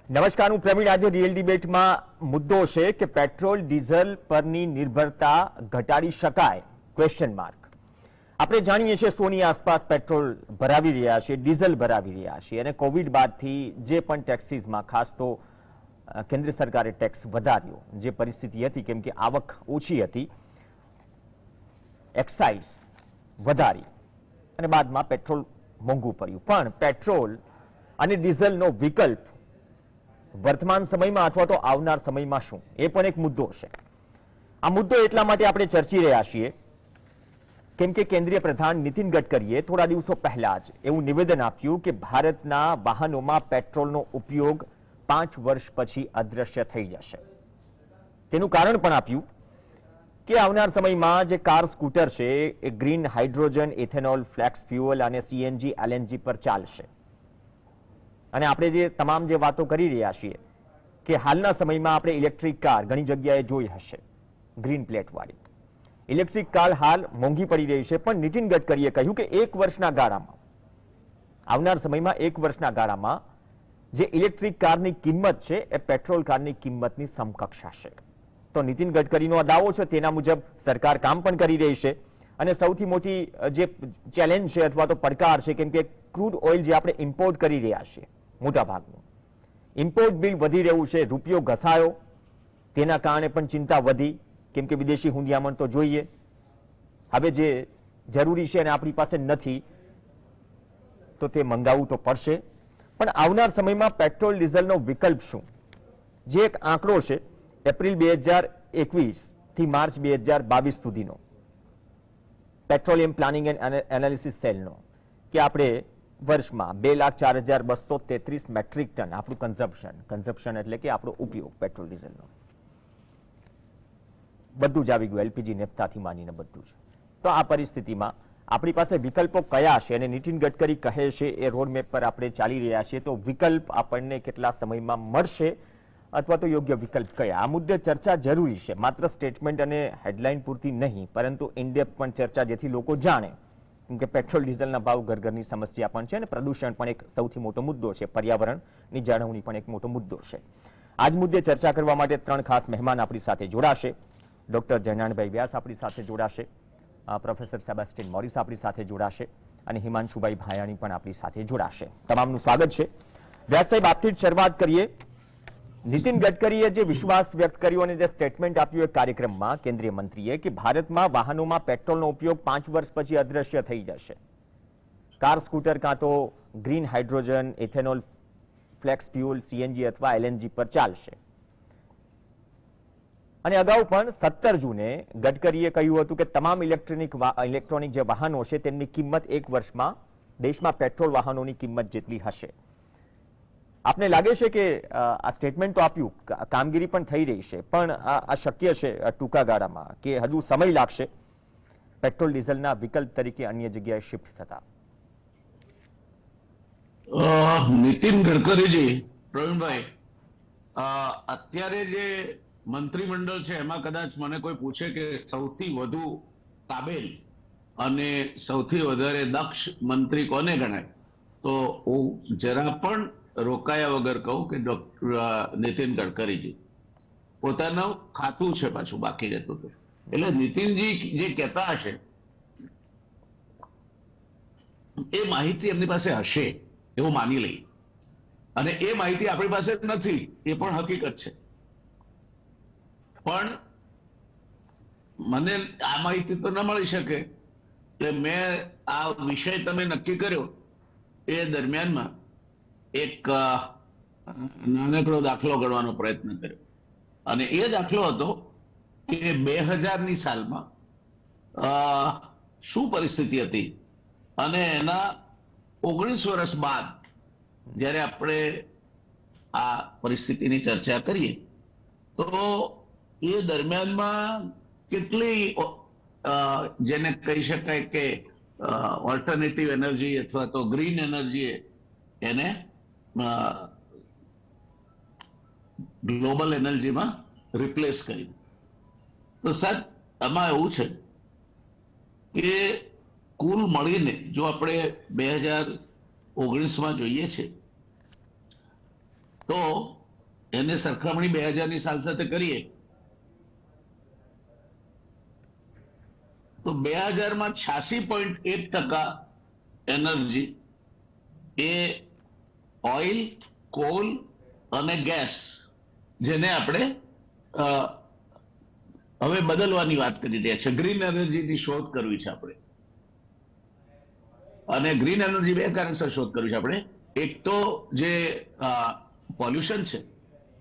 નમસ્કાર, હું પ્રવીણ. આજે રિયલ ડિબેટમાં મુદ્દો છે કે પેટ્રોલ ડીઝલ પરની નિર્ભરતા ઘટાડી શકાય? Question mark. આપણે જાણીએ છીએ 100ની આસપાસ પેટ્રોલ ભરાવી રહ્યા છે, ડીઝલ ભરાવી રહ્યા છે, અને કોવિડ બાદથી જે પણ ટેક્સીસમાં, ખાસ તો કેન્દ્ર સરકારે ટેક્સ વધાર્યો, જે પરિસ્થિતિ હતી, કેમ કે આવક ઓછી હતી, એક્સાઇઝ વધારી અને બાદમાં પેટ્રોલ મોંઘું પડ્યું. પણ પેટ્રોલ અને ડીઝલનો વિકલ્પ વર્તમાન સમયમાં અથવા તો આવનાર સમયમાં શું, એ પણ એક મુદ્દો છે. આ મુદ્દો એટલા માટે આપણે ચર્ચી રહ્યા છીએ કેમ કે કેન્દ્રીય પ્રધાન નીતિન ગડકરીએ થોડા દિવસો પહેલા જ એવું નિવેદન આપ્યું કે ભારતના વાહનોમાં પેટ્રોલનો ઉપયોગ 5 વર્ષ પછી અદ્રશ્ય થઈ જશે. તેનું કારણ પણ આપ્યું કે આવનાર સમયમાં જે કાર સ્કૂટર છે એ green hydrogen, ethanol, flex fuel અને સીએનજી, એલએનજી પર ચાલશે. અને આપણે જે તમામ જે વાતો કરી રહ્યા છીએ કે હાલના સમયમાં આપણે ઇલેક્ટ્રિક કાર ઘણી જગ્યાએ જોઈ હશે, ગ્રીન પ્લેટ વાળી ઇલેક્ટ્રિક કાર હાલ મોંઘી પડી રહી છે. પણ નીતિન ગડકરીએ કહ્યું કે 1 વર્ષના ગાળામાં, આવનાર સમયમાં 1 વર્ષના ગાળામાં જે ઇલેક્ટ્રિક કારની કિંમત છે એ પેટ્રોલ કારની કિંમતની સમકક્ષ હશે. તો નીતિન ગડકરીનો આ દાવો છે, તેના મુજબ સરકાર કામ પણ કરી રહી છે. અને સૌથી મોટી જે ચેલેન્જ છે અથવા તો પડકાર છે, કેમ કે ક્રૂડ ઓઇલ જે આપણે ઇમ્પોર્ટ કરી રહ્યા છીએ, મોટા ભાગનું ઇમ્પોર્ટ બિલ વધી રહ્યું છે, રૂપિયો ઘસાયો, તેના કારણે પણ ચિંતા વધી, કેમ કે વિદેશી હુંડિયામણ તો જોઈએ, હવે જે જરૂરી છે અને આપણી પાસે નથી તો તે મંગાવવું તો પડશે. પણ આવનાર સમયમાં પેટ્રોલ ડીઝલનો વિકલ્પ શું, જે એક આંકડો છે એપ્રિલ 2021 થી માર્ચ 2022 સુધીનો પેટ્રોલિયમ પ્લાનિંગ એન્ડ એનાલિસિસ સેલનો, કે આપણે વર્ષમાં 2,04,233 મેટ્રિક ટન આપણું કન્ઝમ્પશન એટલે કે આપણો ઉપયોગ પેટ્રોલ ડીઝલનો બધું જ આવી ગયું, એલપીજી નેફ્થાથી માંડીને બધું જ. તો આ પરિસ્થિતિમાં આપણી પાસે વિકલ્પો કયા છે અને નીતિન ગડકરી કહે છે એ રોડમેપ પર આપણે ચાલી રહ્યા છીએ. તો વિકલ્પ આપણને કેટલા સમયમાં મળશે અથવા તો યોગ્ય વિકલ્પ કયા, આ મુદ્દે ચર્ચા જરૂરી છે. માત્ર સ્ટેટમેન્ટ અને હેડલાઇન પૂરતી નહીં, પરંતુ ઇનડેપ્થ પણ ચર્ચા, જેથી લોકો જાણે. કેમ કે પેટ્રોલ ડીઝલના ભાવ ઘરની સમસ્યા પણ છે અને પ્રદૂષણ પણ એક સૌથી મોટો મુદ્દો છે, પર્યાવરણની જાળવણી પણ એક મોટો મુદ્દો છે. આ જ મુદ્દે ચર્ચા કરવા માટે 3 ખાસ મહેમાન આપણી સાથે જોડાશે. ડોક્ટર જયનાણભાઈ વ્યાસ આપણી સાથે જોડાશે, પ્રોફેસર સેબાસ્ટિયન મોરિસ આપણી સાથે જોડાશે અને હિમાંશુભાઈ ભાયાણી પણ આપણી સાથે જોડાશે. તમામનું સ્વાગત છે. વ્યાસ સાહેબ, આપથી જ શરૂઆત કરીએ. નીતિન ગડકરીએ જે વિશ્વાસ વ્યક્ત કર્યો અને જે સ્ટેટમેન્ટ આપ્યું એક કાર્યક્રમમાં કેન્દ્રીય મંત્રીએ કે ભારતમાં વાહનોમાં પેટ્રોલનો ઉપયોગ 5 વર્ષ પછી અદ્રશ્ય થઈ જશે. કાર, સ્કૂટર કાં તો green hydrogen, ethanol, flex fuel, CNG અથવા એલએનજી પર ચાલશે. અને અગાઉ પણ 17 જૂને ગડકરીએ કહ્યું હતું કે તમામ ઇલેક્ટ્રોનિક જે વાહનો છે તેમની કિંમત 1 વર્ષમાં દેશમાં પેટ્રોલ વાહનોની કિંમત જેટલી હશે. આપને લાગે છે કે આ સ્ટેટમેન્ટ તો આપ્યું, કામગીરી પણ થઈ રહી છે, પણ આ શક્ય છે ટૂંકા ગાળામાં કે હજુ સમય લાગશે પેટ્રોલ ડીઝલના વિકલ્પ તરીકે અન્ય જગ્યાએ શિફ્ટ થતા? નીતિન ગડકરીજી, પ્રવીણભાઈ, અત્યારે જે મંત્રીમંડળ છે એમાં કદાચ મને કોઈ પૂછે કે સૌથી વધુ કાબેલ અને સૌથી વધારે દક્ષ મંત્રી કોને ગણાય, તો હું જરા પણ રોકાયા વગર કહું કે ડોક્ટર નીતિન ગડકરીજી. પોતાનું ખાતું છે પાછું બાકી રહેતું હતું, એટલે નીતિનજી જે કહેતા હશે એ માહિતી એમની પાસે હશે એવું માની લઈએ, અને એ માહિતી આપણી પાસે નથી એ પણ હકીકત છે. પણ મને આ માહિતી તો ન મળી શકે એટલે મેં આ વિષય તમે નક્કી કર્યો એ દરમિયાનમાં એક નાનકડો દાખલો ગણવાનો પ્રયત્ન કર્યો, અને એ દાખલો હતો કે 2000ની સાલમાં શું પરિસ્થિતિ હતી અને એના 19 વર્ષ બાદ જ્યારે આપણે આ પરિસ્થિતિની ચર્ચા કરીએ તો એ દરમિયાનમાં કેટલી જેને કહી શકાય કે ઓલ્ટરનેટિવ એનર્જી અથવા તો ગ્રીન એનર્જી એને ગ્લોબલ એનર્જીમાં રિપ્લેસ કરી. તો સાહેબ આમાં એવું છે કે કુલ મળીને જો આપણે 2019માં જોઈએ છે તો એને સરખામણી 2000ની સાલ સાથે કરીએ તો 2000માં 86.1% એનર્જી એ ઓઇલ, કોલ અને ગેસ, જેને આપણે હવે બદલવાની વાત કરી રહ્યા છે. ગ્રીન એનર્જીની શોધ કરવી છે આપણે. અને ગ્રીન એનર્જી બે કારણસર શોધ કરવી છે આપણે. એક તો જે પોલ્યુશન છે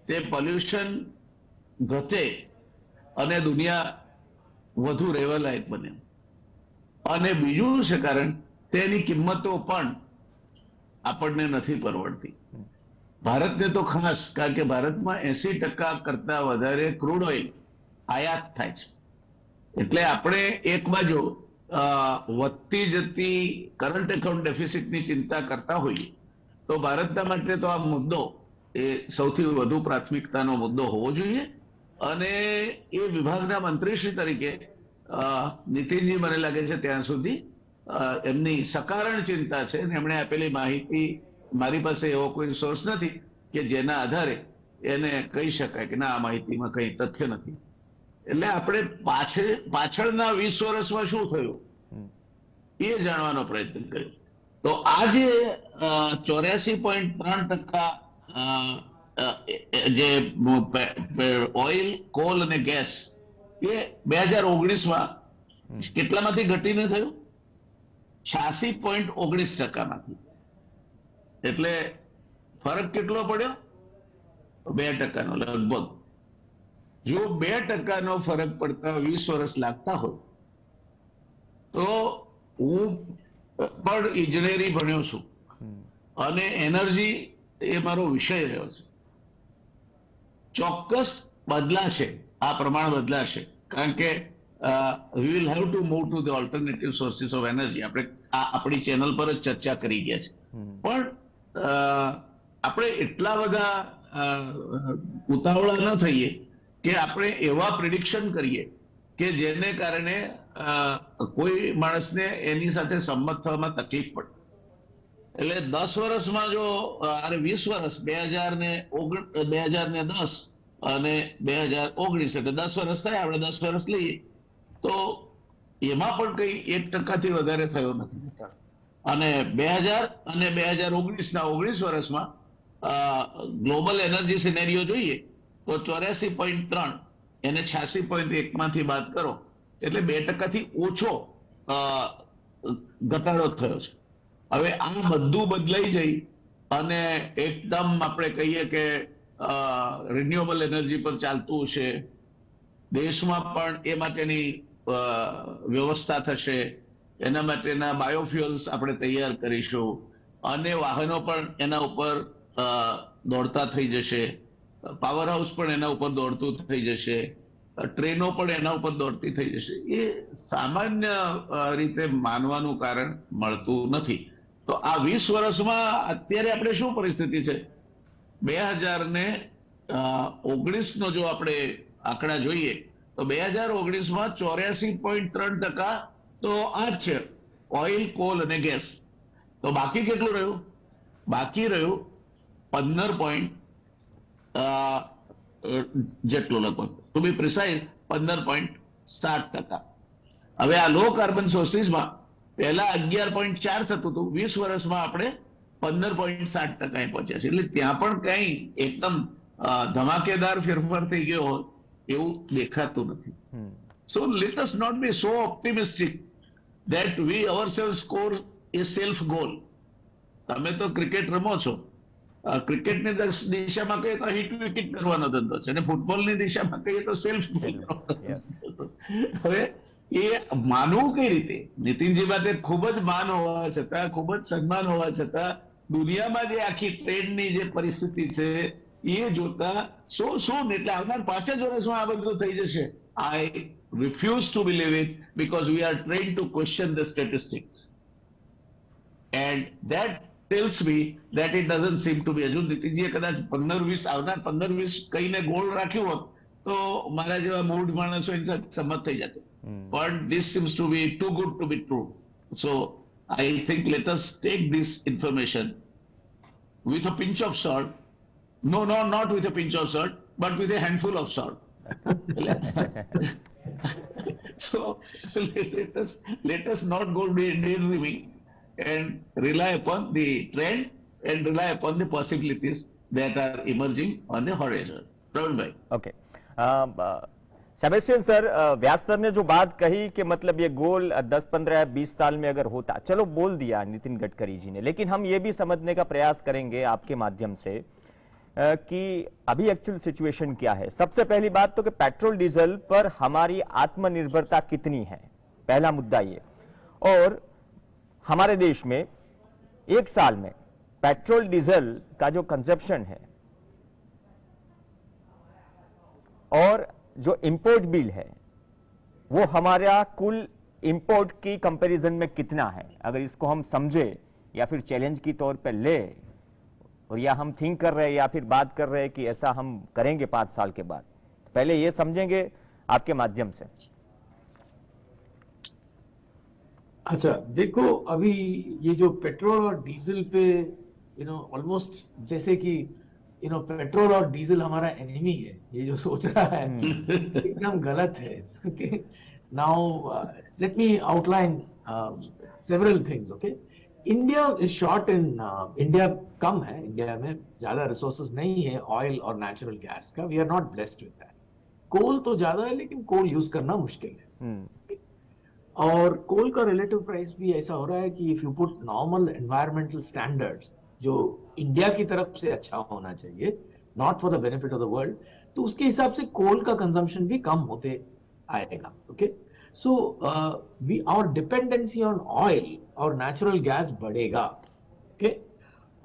તે પોલ્યુશન ઘટે અને દુનિયા વધુ રહેવાલાયક બને. અને બીજું છે કારણ તેની કિંમતો પણ આપણને નથી પરવડતી. ભારતને તો ખાસ, કારણ કે ભારતમાં 80% કરતા વધારે ક્રૂડ ઓઇલ આયાત થાય છે. એટલે આપણે એક બાજુ વધતી જતી કરંટ એકાઉન્ટ ડેફિસિટની ચિંતા કરતા હોઈએ તો ભારતના માટે તો આ મુદ્દો એ સૌથી વધુ પ્રાથમિકતાનો મુદ્દો હોવો જોઈએ. અને એ વિભાગના મંત્રીશ્રી તરીકે નીતિનજી મને લાગે છે ત્યાં સુધી એમની સકારણ ચિંતા છે અને એમણે આપેલી માહિતી, મારી પાસે એવો કોઈ સોર્સ નથી કે જેના આધારે એને કહી શકાય કે ના, આ માહિતીમાં કઈ તથ્ય નથી. એટલે આપણે પાછળના 20 વર્ષમાં શું થયું એ જાણવાનો પ્રયત્ન કર્યો. તો આ જે 84.3% જે ઓઇલ, કોલ અને ગેસ એ 2019માં કેટલામાંથી ઘટીને થયું? 86.19%માંથી. એટલે ફરક કેટલો પડ્યો? 2%નો લગભગ. જો 2%નો ફરક પડતા 20 વર્ષ લાગતા હોય તો હું પણ ઇજનેરી ભણ્યો છું અને એનર્જી એ મારો વિષય રહ્યો છે. ચોક્કસ બદલાશે, આ પ્રમાણ બદલાશે, કારણ કે we will have to move to the alternative sources of energy. આપણે આપણી ચેનલ પર જ ચર્ચા કરી ગયા છે. પણ આપણે એટલા બધા ઉતાવળા ન થઈએ કે આપણે એવા પ્રિડિક્શન કરીએ કે જેને કારણે કોઈ માણસને એની સાથે સંમત થવામાં તકલીફ પડે. એટલે 10 વર્ષમાં જો 20 વર્ષ 2010 અને 2019 એટલે 10 વર્ષ થાય, આપણે 10 વર્ષ લઈએ તો એમાં પણ કઈ 1%થી વધારે થયો નથી. અને 2000 અને 2019ના 19 વર્ષમાં ગ્લોબલ એનર્જી સિનેરિયો જોઈએ તો 84.3 એને 86.1 માંથી બાદ કરો એટલે 2%થી ઓછો ઘટાડો થયો છે. હવે આ બધું બદલાઈ જઈ અને એકદમ આપણે કહીએ કે રિન્યુએબલ એનર્જી પર ચાલતું છે, દેશમાં પણ એ માટેની વ્યવસ્થા થશે, એના માટેના બાયોફ્યુઅલ્સ આપણે તૈયાર કરીશું અને વાહનો પણ એના ઉપર દોડતા થઈ જશે, પાવર હાઉસ પણ એના ઉપર દોડતું થઈ જશે, ટ્રેનો પણ એના ઉપર દોડતી થઈ જશે. એ સામાન્ય રીતે માનવાનું કારણ મળતું નથી. તો આ 20 વર્ષમાં અત્યારે આપણે શું પરિસ્થિતિ છે? 2019નો જો આપણે આંકડા જોઈએ તો 2019માં 84.3% તો આ જ છે, ઓઇલ, કોલ અને ગેસ. તો બાકી કેટલું રહ્યું? બાકી રહ્યું 15 જેટલું, લગભગ ટુ બી પ્રિસાઇઝ 15.7%. હવે આ લો કાર્બન સોર્સિસમાં પહેલા 11.4 થતું હતું, 20 વર્ષમાં આપણે 15.7% પહોંચ્યા છે. એટલે ત્યાં પણ કઈ એકદમ ધમાકેદાર ફેરફાર થઈ ગયો હોય એવું દેખાતું નથી. So let us not be so optimistic that we ourselves score a self goal. તમે તો ક્રિકેટ રમો છો, ક્રિકેટની દિશામાં કહીએ તો હિટ વિકેટ કરવાનો ધંધો છે અને ફૂટબોલની દિશામાં કહીએ તો સેલ્ફ ગોલ. હવે એ માનવું કઈ રીતે? નીતિનજી માટે ખૂબ જ માન હોવા છતાં, ખૂબ જ સન્માન હોવા છતાં, દુનિયામાં જે આખી ટ્રેન્ડની જે પરિસ્થિતિ છે એ જોતા શું એટલે આવનાર 5 જ વર્ષમાં આ બધું થઈ જશે. I refuse to believe it because we are trained to question the statistics. And that tells me that it doesn't seem to be. હજુ નીતિનજીએ કદાચ 15-20 આવનાર 15-20 કહીને ગોળ રાખ્યું હોત તો મારા જેવા મૂળ માણસો એની સાથે સંમત થઈ જતો. But this seems to be too good to be true. So I think let us take this information with a pinch of salt No, no, not with a pinch of salt, but with a handful of salt. So let us not go daydreaming and rely upon the trend and rely upon the possibilities that are emerging on the horizon. Praveen bhai. Okay Sebastian sir, Vyas sir ने जो बात कही कि मतलब ये गोल 10, 15, 20 साल में अगर होता, चलो बोल दिया नितिन गडकरी जी ने, लेकिन हम ये भी समझने का प्रयास करेंगे आपके माध्यम से कि अभी एक्चुअल सिचुएशन क्या है। सबसे पहली बात तो कि पेट्रोल डीजल पर हमारी आत्मनिर्भरता कितनी है, पहला मुद्दा ये। और हमारे देश में एक साल में पेट्रोल डीजल का जो कंजप्शन है और जो इंपोर्ट बिल है वो हमारा कुल इंपोर्ट की कंपैरिजन में कितना है, अगर इसको हम समझे या फिर चैलेंज की तौर पर ले, और या हम थिंक कर रहे हैं या फिर बात कर रहे हैं कि ऐसा हम करेंगे 5 साल के बाद, पहले ये समझेंगे आपके माध्यम से। अच्छा देखो, अभी ये जो पेट्रोल और डीजल पे ऑलमोस्ट जैसे कि पेट्रोल और डीजल हमारा एनिमी है, ये जो सोच रहा है एकदम गलत है। Okay, now let me outline several things. Okay, India is short in India कम है, इंडिया में ज्यादा रिसोर्सेज नहीं है ऑयल और नेचुरल गैस का। We are not blessed with that. Coal तो ज्यादा है लेकिन कोल यूज करना मुश्किल है। और कोल का रिलेटिव प्राइस भी ऐसा हो रहा है कि if you put normal environmental standards जो इंडिया की तरफ से अच्छा होना चाहिए, not for the benefit of the world, तो उसके हिसाब से कोल का कंजम्पशन भी कम होते आएगा। Okay, so we our dependency on oil और नेचुरल गैस बढ़ेगा। ओके,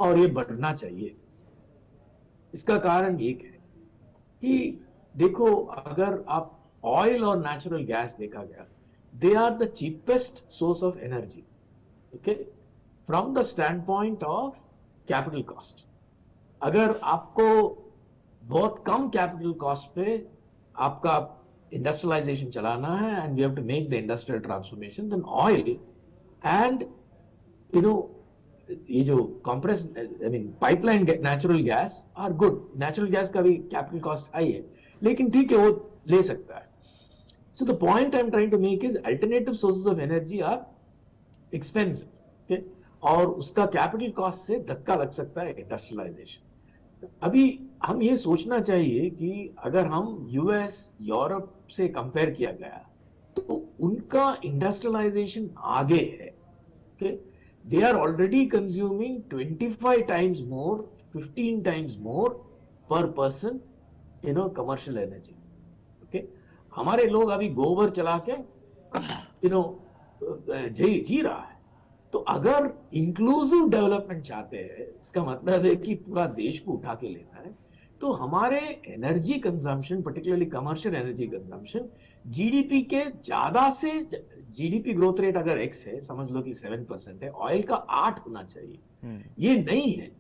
और ये बढ़ना चाहिए। इसका कारण एक है कि देखो, अगर आप ऑयल और नेचुरल गैस देखा गया, they are the cheapest source of energy, okay, from the standpoint of capital cost. अगर आपको बहुत कम कैपिटल कॉस्ट पे आपका इंडस्ट्रियलाइजेशन चलाना है and we have to make the industrial transformation, then oil and ये जो compressed pipeline natural gas are good. Natural gas का भी कैपिटल कॉस्ट हाई है, लेकिन ठीक है, वो ले सकता है। So the point I'm trying to make is alternative sources of energy are expensive, okay? और उसका कैपिटल कॉस्ट से धक्का लग सकता है इंडस्ट्रियलाइजेशन। अभी हम ये सोचना चाहिए कि अगर हम यूएस यूरोप से कंपेयर किया गया तो उनका इंडस्ट्रियलाइजेशन आगे है। okay? They are already consuming 25 times more, 15 times more per person, commercial energy. okay? हमारे लोग अभी गोबर चला के जी रहा है। तो अगर इंक्लूसिव डेवलपमेंट चाहते हैं, इसका मतलब है कि पूरा देश को उठा के लेना है, तो हमारे energy consumption, particularly commercial energy consumption, GDP के ज्यादा से जीडीपी ग्रोथ रेट अगर x है, समझ लो कि 7% है, ऑयल का 8 होना चाहिए। ये नहीं है।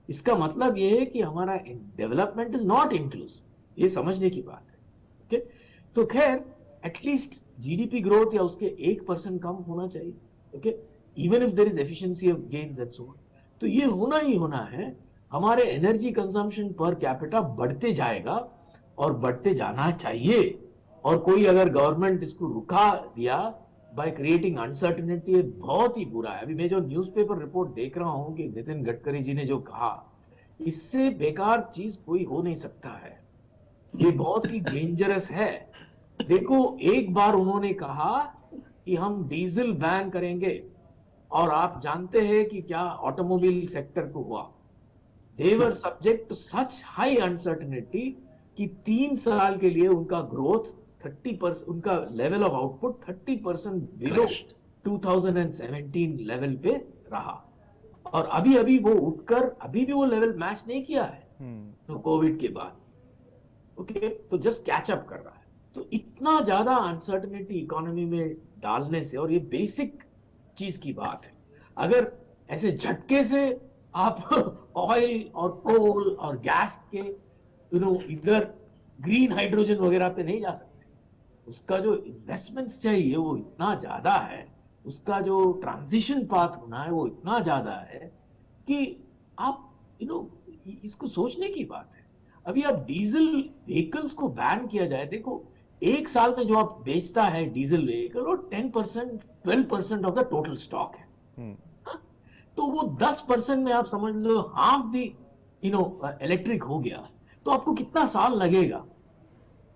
इसका मतलब ये है कि हमारा डेवलपमेंट इज नॉट इंक्लूसिव। ये समझने की बात है। ओके, तो खैर एटलीस्ट जीडीपी ग्रोथ या उसके 1% कम होना चाहिए। Okay, even if there is efficiency of gains and so on, तो ये होना ही होना है। हमारे एनर्जी कंजम्पशन पर कैपिटा बढ़ते जाएगा और बढ़ते जाना चाहिए। और कोई अगर गवर्नमेंट इसको रुका दिया बाय क्रिएटिंग अनसर्टेनिटी, बहुत ही बुरा है। अभी मैं जो न्यूज़पेपर रिपोर्ट देख रहा हूं कि नितिन गडकरी जी ने जो कहा, इससे बेकार चीज कोई हो नहीं सकता है। ये बहुत ही डेंजरस है। देखो, एक बार उन्होंने कहा कि हम डीजल बैन करेंगे, और आप जानते हैं कि क्या ऑटोमोबाइल सेक्टर को हुआ। They were subject to such high uncertainty कि 3 साल के लिए उनका ग्रोथ 30%, उनका level of output 30% below 2017 level पे रहा। और अभी अभी वो उठकर अभी भी वो लेवल मैच नहीं किया है तो कोविड के बाद। ओके, तो जस्ट कैच अप कर रहा है। तो इतना ज्यादा अनसर्टेनिटी इकोनॉमी में डालने से, और ये बेसिक चीज की बात है, अगर ऐसे झटके से आप ऑयल और कोल और गैस के इधर ग्रीन हाइड्रोजन वगैरह पे नहीं जा सकते। उसका जो इन्वेस्टमेंट्स चाहिए वो इतना ज्यादा है, उसका जो ट्रांजिशन पाथ होना है वो इतना ज्यादा है कि आप इसको सोचने की बात है। अभी अब डीजल व्हीकल्स को बैन किया जाए, देखो एक साल में जो आप बेचता है डीजल व्हीकल, वो 10% 12% ऑफ द टोटल स्टॉक है। हाँ? तो वो 10% में आप समझ लो हाफ भी इलेक्ट्रिक हो गया, तो आपको कितना साल लगेगा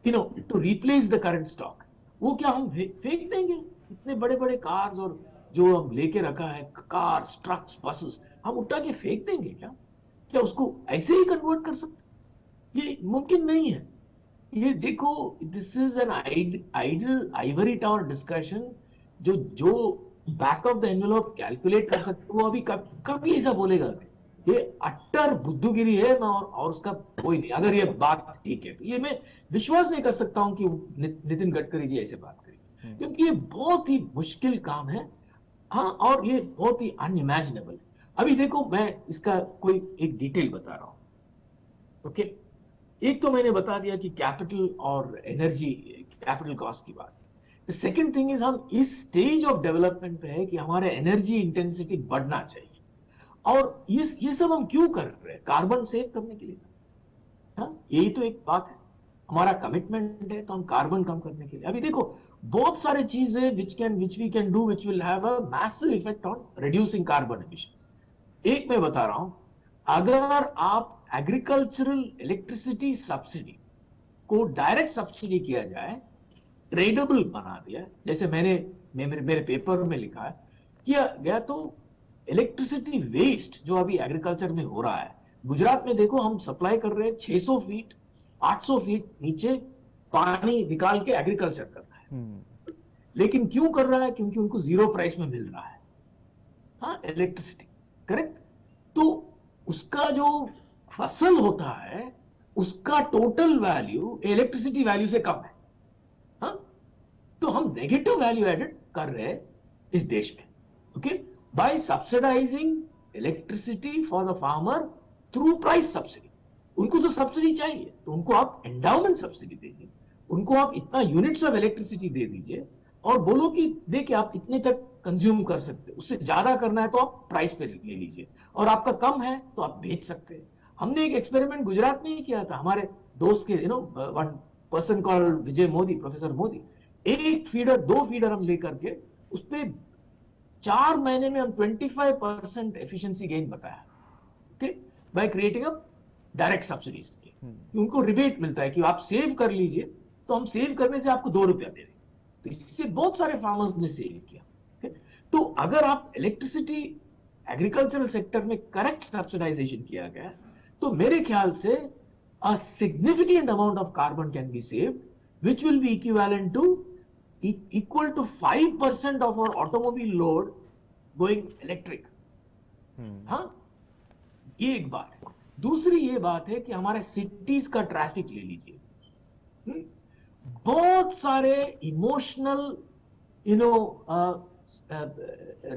to replace the current stock? वो क्या हम फेंक देंगे? इतने बड़े बड़े कार्स और जो हम लेके रखा है, कार्स, ट्रक्स, बसेस, हम उठा के फेंक देंगे क्या? क्या उसको ऐसे ही कन्वर्ट कर सकते? ये मुमकिन नहीं है। ये देखो, this is an idle ivory tower discussion. जो जो back of the envelope calculate कर सकते, वो अभी कभी ऐसा बोलेगा नहीं। ये अट्टर बुद्धूगिरी है, और उसका कोई नहीं। अगर ये बात ठीक है तो ये मैं विश्वास नहीं कर सकता हूं कि नितिन गडकरी जी ऐसे बात करेंगे, क्योंकि ये बहुत ही मुश्किल काम है। हाँ, और ये बहुत ही अनइमेजिनेबल। अभी देखो, मैं इसका कोई एक डिटेल बता रहा हूं। ओके, एक तो मैंने बता दिया कि कैपिटल और एनर्जी, कैपिटल कॉस्ट की बात। द सेकंड थिंग इज, हम इस स्टेज ऑफ डेवलपमेंट पे है कि हमारे एनर्जी इंटेंसिटी बढ़ना चाहिए। और ये सब हम क्यों कर रहे हैं? कार्बन सेव करने के लिए। हाँ, यही तो एक बात है, हमारा कमिटमेंट है, तो हम कार्बन कम करने के लिए। अभी देखो, बहुत सारे चीज है which we can do which will have a massive effect on reducing carbon emissions। एक मैं बता रहा हूं, अगर आप एग्रीकल्चरल इलेक्ट्रिसिटी सब्सिडी को डायरेक्ट सब्सिडी किया जाए, ट्रेडेबल बना दिया, जैसे मेरे पेपर में लिखा है, किया गया, तो इलेक्ट्रिसिटी वेस्ट जो अभी एग्रीकल्चर में हो रहा है, गुजरात में देखो हम सप्लाई कर रहे हैं 600 फीट 800 फीट नीचे पानी निकाल के एग्रीकल्चर कर रहा है। लेकिन क्यों कर रहा है? क्योंकि उनको जीरो प्राइस में मिल रहा है, हाँ, इलेक्ट्रिसिटी। करेक्ट। तो उसका जो फसल होता है, उसका टोटल वैल्यू इलेक्ट्रिसिटी वैल्यू से कम है। हाँ? तो हम नेगेटिव वैल्यू एडेड कर रहे हैं इस देश में। Okay, by subsidising electricity for the farmer through price subsidy. उनको जो सब्सिडी चाहिए, तो उनको आप एंडाउमेंट सब्सिडी दीजिए, उनको आप इतना यूनिट्स ऑफ इलेक्ट्रिसिटी दे दीजिए, और बोलो कि देखिए आप इतने तक कंज्यूम कर सकते हैं, उससे ज्यादा करना है तो आप प्राइस पे ले लीजिए, और आपका कम है तो आप बेच सकते हैं। हमने एक एक्सपेरिमेंट गुजरात में ही किया था, हमारे दोस्त के वन पर्सन कॉल्ड विजय मोदी, प्रोफेसर मोदी। एक फीडर, 2 फीडर हम लेकर के उस पर 4 महीने में हम 25% एफिशिएंसी गेन बताया, ठीक, by creating a direct subsidies. उनको रिबेट मिलता है कि आप सेव कर लीजिए, तो हम सेव करने से आपको 2 रुपया दे देंगे। तो इससे बहुत सारे फार्मर्स ने सेव किया। तो अगर आप इलेक्ट्रिसिटी एग्रीकल्चरल सेक्टर में करेक्ट सब्सिडाइजेशन किया गया, तो मेरे ख्याल से a significant amount of carbon can be saved, which will be equivalent to equal to 5% of our automobile load going electric। हाँ, ये एक बात है। दूसरी ये बात है कि हमारे सिटीज का ट्रैफिक ले लीजिए, बहुत सारे इमोशनल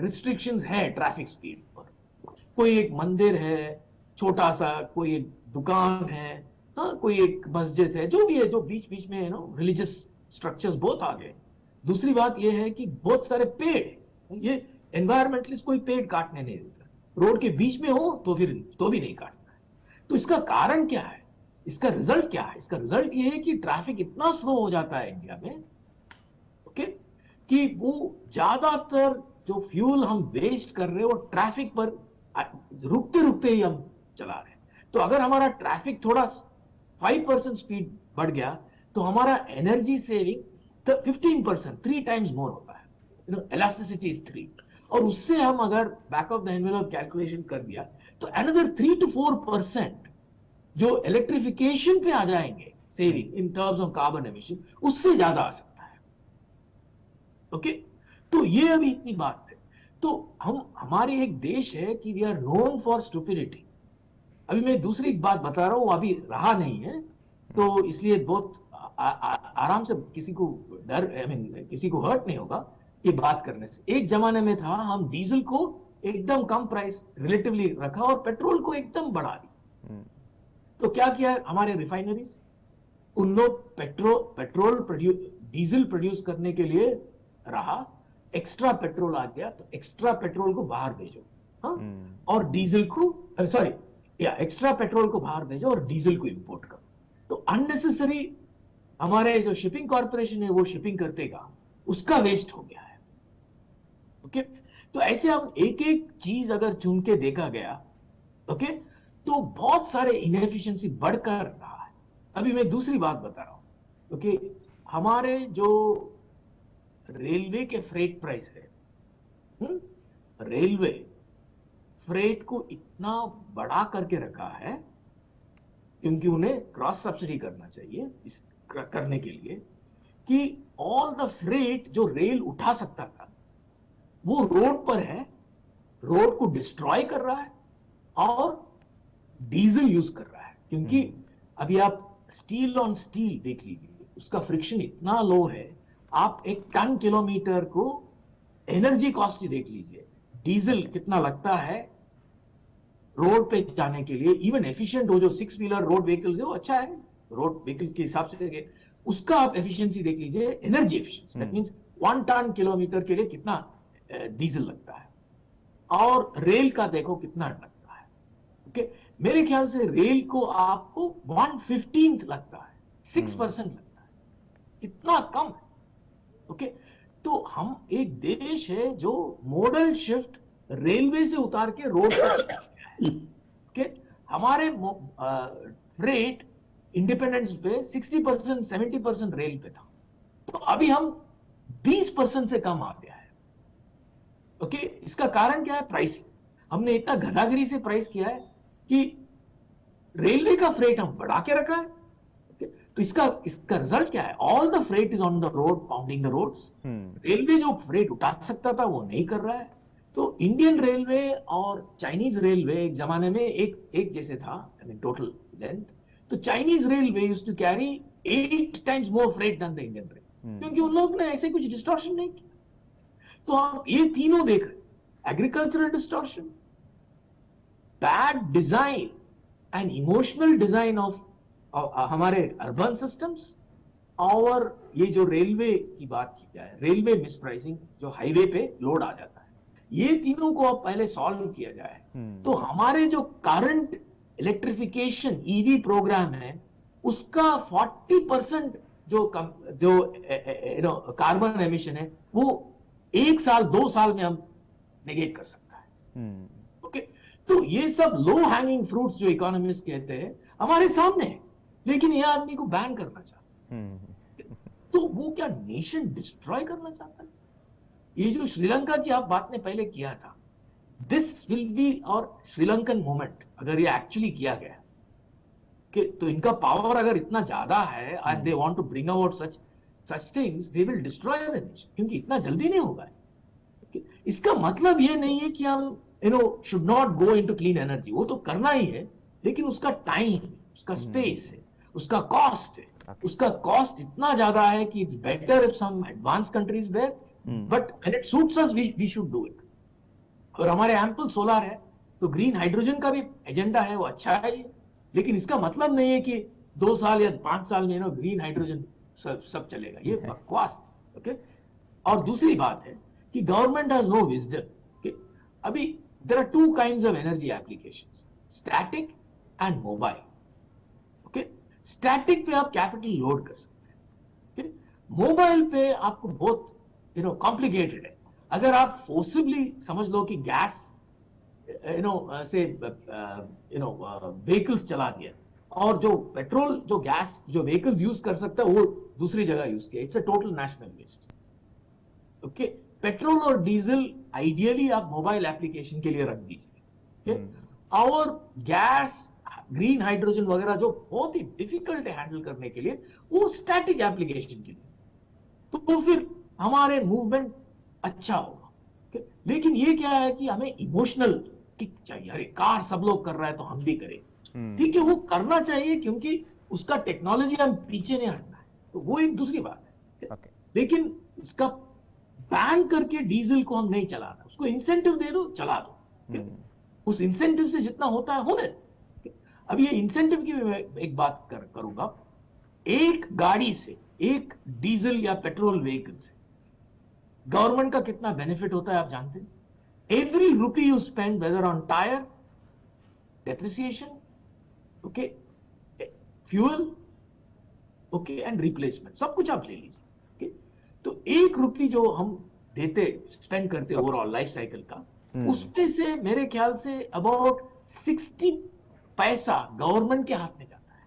रिस्ट्रिक्शंस है ट्रैफिक स्पीड पर। कोई एक मंदिर है छोटा सा, कोई एक दुकान है, हाँ, कोई एक मस्जिद है, जो भी है, जो बीच बीच में रिलीजियस स्ट्रक्चर्स बहुत आ गए। दूसरी बात यह है कि बहुत सारे पेड़, ये एनवायरमेंटलिस्ट कोई पेड़ काटने नहीं देता, रोड के बीच में हो तो फिर तो भी नहीं काटता है। तो इसका कारण क्या है? इसका रिजल्ट क्या है? इसका रिजल्ट ये है कि ट्रैफिक इतना स्लो हो जाता है इंडिया में, ओके, कि वो ज्यादातर जो फ्यूल हम वेस्ट कर रहे हैं वो ट्रैफिक पर रुकते रुकते ही हम चला रहे हैं। तो अगर हमारा ट्रैफिक थोड़ा 5% स्पीड बढ़ गया, तो हमारा एनर्जी सेविंग 15%, 3 टाइम्स मोर होता है। इलास्टिसिटी इज 3, और उससे हम अगर back of the envelope calculation कर दिया, तो अनदर 3 to 4% जो इलेक्ट्रिफिकेशन पे आ जाएंगे saving in terms of carbon emission, उससे ज्यादा आ सकता है। ओके, तो ये अभी इतनी बात है। तो हमारे एक देश है कि we are known for stupidity. अभी मैं दूसरी बात बता रहा हूं, अभी रहा नहीं है, तो इसलिए बहुत आराम से किसी को डर, किसी को हर्ट नहीं होगा ये बात करने से। एक जमाने में था, हम डीजल को एकदम कम प्राइस रिलेटिवली रखा और पेट्रोल को एकदम बढ़ा दी। तो क्या किया हमारे रिफाइनरीज, उन लोग पेट्रोल डीजल प्रोड्यूस करने के लिए रहा, एक्स्ट्रा पेट्रोल आ गया, तो एक्स्ट्रा पेट्रोल को बाहर भेजो, हाँ, और डीजल को एक्स्ट्रा पेट्रोल को बाहर भेजो और डीजल को इंपोर्ट करो। तो अननेसेसरी हमारे जो शिपिंग कॉर्पोरेशन है वो शिपिंग करतेगा, उसका वेस्ट हो गया है। ओके, तो ऐसे हम एक एक चीज अगर चुन के देखा गया, ओके, तो बहुत सारे इनएफिशिएंसी बढ़कर रहा है। अभी मैं दूसरी बात बता रहा हूं, ओके, हमारे जो रेलवे के फ्रेट प्राइस है, रेलवे फ्रेट को इतना बढ़ा करके रखा है क्योंकि उन्हें क्रॉस सब्सिडी करना चाहिए इस करने के लिए कि ऑल द फ्रेट जो रेल उठा सकता था वो रोड पर है, रोड को डिस्ट्रॉय कर रहा है और डीजल यूज कर रहा है। क्योंकि अभी आप स्टील ऑन स्टील देख लीजिए, उसका फ्रिक्शन इतना लो है, आप एक टन किलोमीटर को एनर्जी कॉस्ट ही देख लीजिए, डीजल कितना लगता है रोड पे जाने के लिए। इवन एफिशिएंट हो जो 6 व्हीलर रोड व्हीकल्स है वो अच्छा है रोड व्हीकल्स के हिसाब से, उसका आप एफिशिएंसी देख लीजिए, energy efficiency, that means 1 tonne kilometre के लिए कितना डीजल लगता है, और रेल का देखो कितना लगता है। ओके, मेरे ख्याल से रेल को आपको 1/15 लगता है, 6% लगता है, इतना कम है। ओके, तो हम एक देश है जो मॉडल शिफ्ट रेलवे से उतार के रोड पर चला गया है। ओके, हमारे फ्रेट इंडिपेंडेंस पे 60% 70% रेल पे था, तो अभी हम 20% से कम आ गया है। ओके, इसका कारण क्या है? प्राइसिंग। हमने इतना गधागिरी से प्राइस किया है कि रेलवे का फ्रेट हम बढ़ा के रखा है। तो इसका रिजल्ट क्या है? All the freight is on the road, pounding the roads. Railway जो फ्रेट उठा सकता था वो नहीं कर रहा है। तो इंडियन रेलवे और चाइनीज रेलवे एक जमाने में एक जैसे था, टोटल लेंथ। तो Chinese railway used to carry 8 times more freight than the Indian railway, क्योंकि उन लोग ने ऐसे कुछ डिस्टॉर्शन नहीं किया। तो आप ये तीनों देख रहे, agricultural distortion, bad design and emotional design of हमारे अर्बन सिस्टम्स, और ये जो रेलवे की बात की जाए, रेलवे मिसप्राइसिंग जो हाईवे पे लोड आ जाता है, ये तीनों को अब पहले सॉल्व किया जाए तो हमारे जो करंट इलेक्ट्रिफिकेशन ईवी प्रोग्राम है उसका 40% जो कार्बन एमिशन है वो 1 साल 2 साल में हम नेगेट कर सकता है। ओके, तो ये सब लो हैंगिंग फ्रूट्स जो इकोनॉमिस्ट कहते हैं हमारे सामने है, लेकिन ये आदमी को बैन करना चाहता है। तो वो क्या नेशन डिस्ट्रॉय करना चाहता है? ये जो श्रीलंका की आप बात ने पहले किया था, दिस विल बी और श्रीलंकन मोमेंट, अगर ये एक्चुअली किया गया कि तो इनका पावर अगर इतना ज्यादा है and they want to bring about such things, they will destroy the nation, क्योंकि इतना जल्दी नहीं होगा। इसका मतलब ये नहीं है कि हम should not go into clean energy, वो तो करना ही है, लेकिन उसका टाइम, उसका स्पेस है, उसका कॉस्ट है। उसका कॉस्ट इतना ज्यादा है कि it's better if some advance countries where, but when it suits us we should do it. और हमारे एम्पल सोलर है, तो ग्रीन हाइड्रोजन का भी एजेंडा है, वो अच्छा है, लेकिन इसका मतलब नहीं है कि 2 साल या 5 साल में ग्रीन हाइड्रोजन सब चलेगा, ये बकवास। ओके, और दूसरी बात है कि गवर्नमेंट हैज नो विजडम। अभी there are 2 kinds of energy applications, static and mobile. Okay, static पे आप कैपिटल लोड कर सकते हैं, मोबाइल पे आपको बहुत कॉम्प्लिकेटेड है। अगर आप फोर्सिबली समझ लो कि गैस से व्हीकल्स चला दिया और जो पेट्रोल जो गैस जो व्हीकल्स यूज कर सकता है वो दूसरी जगह यूज किया, it's a total national waste. Okay, petrol और डीजल आइडियली आप मोबाइल एप्लीकेशन के लिए रख दीजिए, और गैस, ग्रीन हाइड्रोजन वगैरह जो बहुत ही डिफिकल्ट है हैंडल करने के लिए, वो स्टैटिक एप्लीकेशन के लिए, तो फिर हमारे मूवमेंट अच्छा होगा। लेकिन ये क्या है कि हमें इमोशनल किक चाहिए, अरे कार सब लोग कर रहा है तो हम भी करें। ठीक है, वो करना चाहिए क्योंकि उसका टेक्नोलॉजी हम पीछे नहीं हटना है, तो वो एक दूसरी बात है। लेकिन इसका बैन करके डीजल को हम नहीं चलाना, उसको इंसेंटिव दे दो, चला दो। उस इंसेंटिव से जितना होता है होने। अब ये इंसेंटिव की मैं एक बात करूंगा। एक गाड़ी से, एक डीजल या पेट्रोल व्हीकल से गवर्नमेंट का कितना बेनिफिट होता है आप जानते हैं? Every rupee you spend, whether on tyre, depreciation, okay, fuel okay, and replacement, सब कुछ आप ले लीजिए। ओके, तो 1 रुपये जो हम देते स्पेंड करते ओवरऑल लाइफ साइकिल का, उसपे से मेरे ख्याल से अबाउट 60 पैसा गवर्नमेंट के हाथ में जाता है।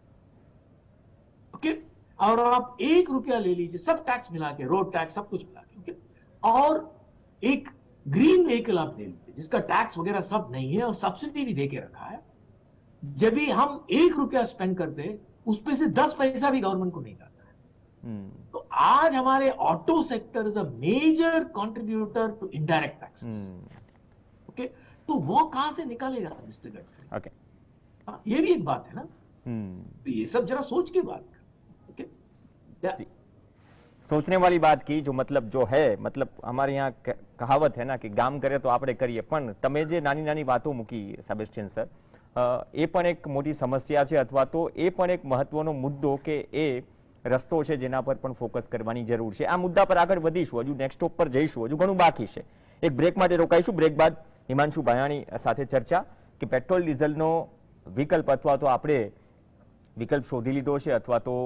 ओके, और आप 1 रुपया ले लीजिए, सब टैक्स मिला के, रोड टैक्स सब कुछ मिला के, ओके, और एक ग्रीन व्हीकल आप ले लीजिए जिसका टैक्स वगैरह सब नहीं है और सब्सिडी भी दे के रखा है। जब भी हम 1 रुपया स्पेंड करते हैं उसपे से 10 पैसा भी गवर्नमेंट को नहीं जाता है। तो आज हमारे auto sector is a major contributor to indirect tax. Okay, तो वो कहां से निकालेगा मिस्टर गडकरी? ओके, ये भी एक बात है ना। तो ये सब जरा सोच के बात कर। ओके, सोचने वाली बात की, जो मतलब जो है, मतलब हमारे यहाँ कहावत है ना कि ગામ કરે તો આપણે કરીએ, પણ તમે જે નાની નાની વાતો મૂકી સેબેસ્ટિયન સર, એ પણ એક મોટી સમસ્યા છે, અથવા તો એ પણ એક મહત્વનો મુદ્દો કે એ રસ્તો છે જેના પર પણ ફોકસ કરવાની જરૂર છે. આ મુદ્દા પર આગળ વધીશું, હજુ નેક્સ્ટ સ્ટોપ પર જઈશું, હજુ ઘણું બાકી છે. એક બ્રેક માટે રોકાઈશું. બ્રેક બાદ હિમાંશુ ભાયાણી સાથે ચર્ચા કે પેટ્રોલ ડીઝલનો વિકલ્પ અથવા તો આપણે વિકલ્પ શોધી લીધો છે અથવા તો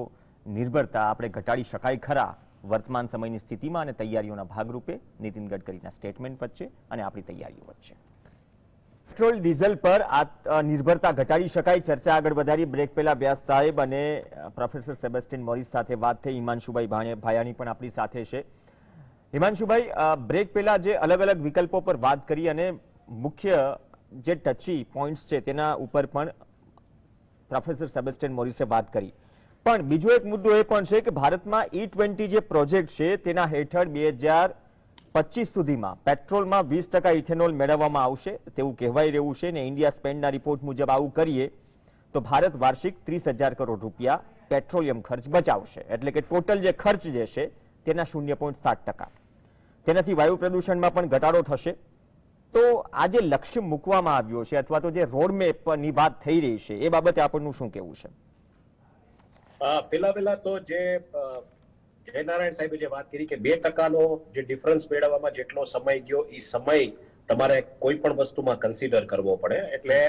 નિર્ભરતા આપણે ઘટાડી શકાય ખરા વર્તમાન સમયની સ્થિતિમાં અને તૈયારીઓના ભાગરૂપે, નીતિન ગડકરીના સ્ટેટમેન્ટ વચ્ચે અને આપણી તૈયારીઓ વચ્ચે. પેટ્રોલ ડીઝલ પર આ નિર્ભરતા ઘટાડી શકાય, ચર્ચા આગળ વધારી. બ્રેક પહેલા વ્યાસ સાહેબ અને પ્રોફેસર સેબેસ્ટિયન મોરિસ સાથે વાત થઈ. હિમાંશુભાઈ ભાયાણી પણ આપણી સાથે છે. હિમાંશુભાઈ, બ્રેક પહેલા જે અલગ અલગ વિકલ્પો પર વાત કરી અને મુખ્ય જે ટચી પોઈન્ટ્સ છે તેના ઉપર પણ પ્રોફેસર સેબેસ્ટિયન મોરિસે વાત કરી. પણ બીજો એક મુદ્દો એ પણ છે કે ભારતમાં E20 જે પ્રોજેક્ટ છે તેના હેઠળ 2025 સુધીમાં પેટ્રોલમાં 20% ઇથેનોલ મેળવવામાં આવશે તેવું કહેવાય રહ્યું છે. ને ઇન્ડિયા સ્પેન્ડના રિપોર્ટ મુજબ આવું કરીએ તો ભારત વાર્ષિક 30,000 કરોડ રૂપિયા પેટ્રોલિયમ ખર્ચ બચાવશે. એટલે કે ટોટલ જે ખર્ચ જે છે તેના 0.7%. તેનાથી વાયુ પ્રદૂષણમાં પણ ઘટાડો થશે. તો આ જે લક્ષ્ય મૂકવામાં આવ્યો છે અથવા તો જે રોડમેપની વાત થઈ રહી છે એ બાબતે આપણનું શું કહેવું છે? પેલા તો જે જયનારાયણ સાહેબે જે વાત કરી કે 2%નો જે ડિફરન્સ મેળવવામાં જેટલો સમય ગયો એ સમય તમારે કોઈ પણ વસ્તુમાં કન્સિડર કરવો પડે. એટલે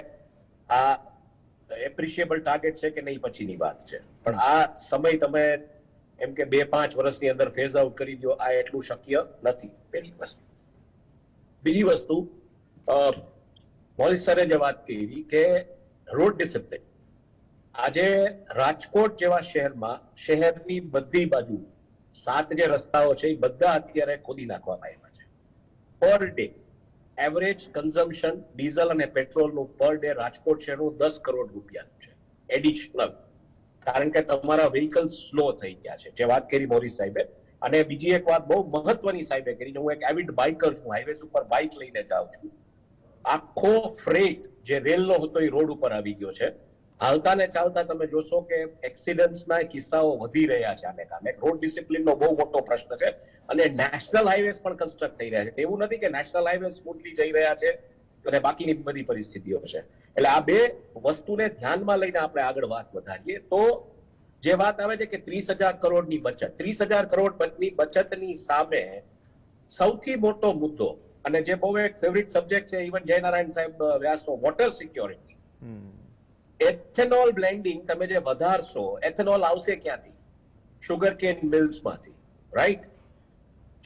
આ એપ્રિશિએબલ ટાર્ગેટ છે કે નહીં પછીની વાત છે, પણ આ સમય તમે એમ કે 2-5 વર્ષની અંદર ફેઝ આઉટ કરી દો, આ એટલું શક્ય નથી. પહેલી વસ્તુ. બીજી વસ્તુ, મોરિસ સરે જે વાત કરી કે રોડ ડિસિપ્લિન, આજે રાજકોટ જેવા શહેરમાં શહેરની બધી બાજુ 7 જે રસ્તાઓ છે એ બધા અત્યારે ખોદી નાખવામાં આવ્યા છે. Per day average consumption diesel અને પેટ્રોલનું પર ડે રાજકોટ શહેરનું 10 કરોડ રૂપિયાનું છે એડિશનલ, કારણ કે તમારા વ્હીકલ સ્લો થઈ ગયા છે, જે વાત કરી મોરિસ સાહેબે. અને બીજી એક વાત બહુ મહત્વની સાહેબે કરી, હું એક એવિડ બાઇકર છું, હાઈવેઝ ઉપર બાઇક લઈને જાઉં છું, આખો ફ્રેટ જે રેલનો હતો એ રોડ ઉપર આવી ગયો છે. હાલતા ને ચાલતા તમે જોશો કે એક્સિડન્ટ્સના કિસ્સાઓ વધી રહ્યા છે. આને કારણે રોડ ડિસિપ્લિનનો બહુ મોટો પ્રશ્ન છે. અને નેશનલ હાઈવેઝ પણ કન્સ્ટ્રક્ટ થઈ રહ્યા છે. એવું નથી કે નેશનલ હાઈવેઝ સ્મૂથલી જઈ રહ્યા છે અને બાકીની બધી પરિસ્થિતિઓ છે. એટલે આ બે વસ્તુને ધ્યાનમાં લઈને આપણે આગળ વાત વધારીએ તો જે વાત આવે છે કે 30,000 કરોડની બચત, 30,000 કરોડની બચતની સામે સૌથી મોટો મુદ્દો, અને જે બહુ એક ફેવરિટ સબ્જેક્ટ છે ઇવન જયનારાયણ સાહેબ વ્યાસનો, વોટર સિક્યોરિટી. એથેનોલ બ્લેન્ડિંગ તમે જે વધારશો, એથેનોલ આવશે ક્યાંથી? સુગર કેન મિલ્સમાંથી, right?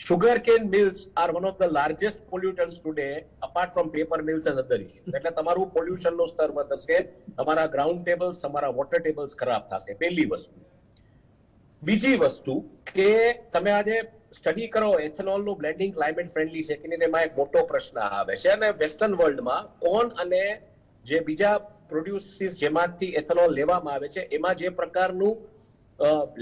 Sugar cane mills are one of the largest pollutants today apart from paper mills and other issue. એટલે તમારું પોલ્યુશનનું સ્તર વધશે, તમારા ગ્રાઉન્ડ ટેબલ્સ, તમારા વોટર ટેબલ્સ ખરાબ થશે. પહેલી વસ્તુ. બીજી વસ્તુ કે તમે આજે સ્ટડી કરો એથેનોલનું બ્લેન્ડિંગ ક્લાઇમેટ ફ્રેન્ડલી છે કે નહીં, એમાં એક મોટો પ્રશ્ન આવે છે. અને વેસ્ટર્ન વર્લ્ડમાં કોણ અને જે બીજા પ્રોડ્યુસીસ જેમાંથી એથેનોલ લેવામાં આવે છે એમાં જે પ્રકારનું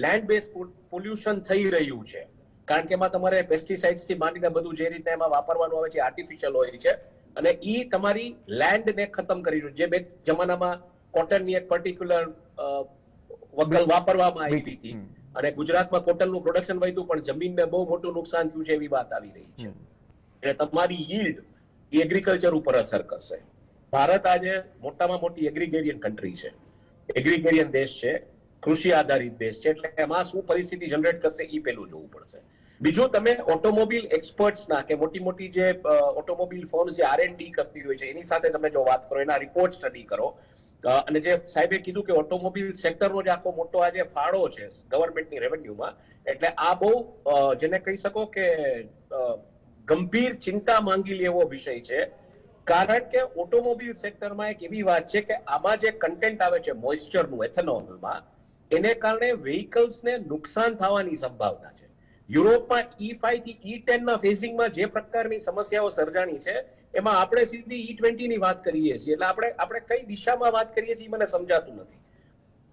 લેન્ડ બેઝ પોલ્યુશન થઈ રહ્યું છે, કારણ કે એમાં તમારે પેસ્ટિસાઇડ્સ થી માંડીને બધું જે રીતે એમાં વાપરવાનું આવે છે આર્ટિફિશિયલ હોય છે, અને ઈ તમારી લેન્ડને ખતમ કરી રહ્યું છે. જે બે જમાનામાં કોટનની એક પર્ટિક્યુલર વગલ વાપરવામાં આવી હતી અને ગુજરાતમાં કોટનનું પ્રોડક્શન વધ્યું પણ જમીનને બહુ મોટું નુકસાન થયું છે એવી વાત આવી રહી છે. એટલે તમારી યીલ્ડ એગ્રીકલ્ચર ઉપર અસર કરશે. ભારત આજે મોટામાં મોટી એગ્રીગેરિયન કન્ટ્રી છે, એગ્રીગેરિયન દેશ છે, કૃષિ આધારિત દેશ છે. એટલે એમાં શું પરિસ્થિતિ જનરેટ કરશે એ પેલું જોવું પડશે. બીજું, તમે ઓટોમોબાઈલ એક્સપર્ટ્સના કે મોટી મોટી જે ઓટોમોબાઈલ ફર્મ્સ જે R&D કરતી હોય છે એની સાથે તમે જો વાત કરો, એના રિપોર્ટ સ્ટડી કરો, અને જે સાહેબે કીધું કે ઓટોમોબાઈલ સેક્ટરનો જે આખો મોટો આજે ફાળો છે ગવર્મેન્ટની રેવન્યુમાં, એટલે આ બહુ જેને કહી શકો કે ગંભીર ચિંતા માંગી લે એવો વિષય છે. કારણ કે ઓટોમોબાઈલ સેક્ટરમાં એક એવી વાત છે કે આમાં જે કન્ટેન્ટ આવે છે મોઇસ્ચરનું એથેનોલમાં, એને કારણે વ્હીકલ્સને નુકસાન થવાની સંભાવના છે. યુરોપમાં E5 થી E10 ના ફેઝિંગમાં જે પ્રકારની સમસ્યાઓ સર્જાણી છે, એમાં આપણે સીધી E20 ની વાત કરીએ છીએ. એટલે આપણે કઈ દિશામાં વાત કરીએ છીએ મને સમજાતું નથી.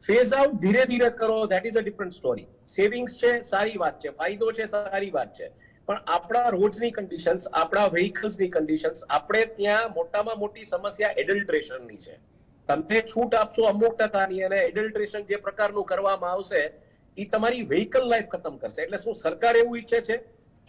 ફેઝ આઉટ ધીરે ધીરે કરો, that is a different story. Savings છે, સારી વાત છે, ફાયદો છે, સારી વાત છે, પણ આપણા રોજની કન્ડિશન્સ, આપણા વ્હીકલ્સની કન્ડિશન્સ, આપણે ત્યાં મોટામાં મોટી સમસ્યા એડલ્ટ્રેશનની છે. તમે છૂટ આપશો અમુક ટકાની અને એડલ્ટ્રેશન જે પ્રકારનું કરવામાં આવશે એ તમારી વ્હીકલ લાઈફ ખતમ કરશે. એટલે શું સરકાર એવું ઈચ્છે છે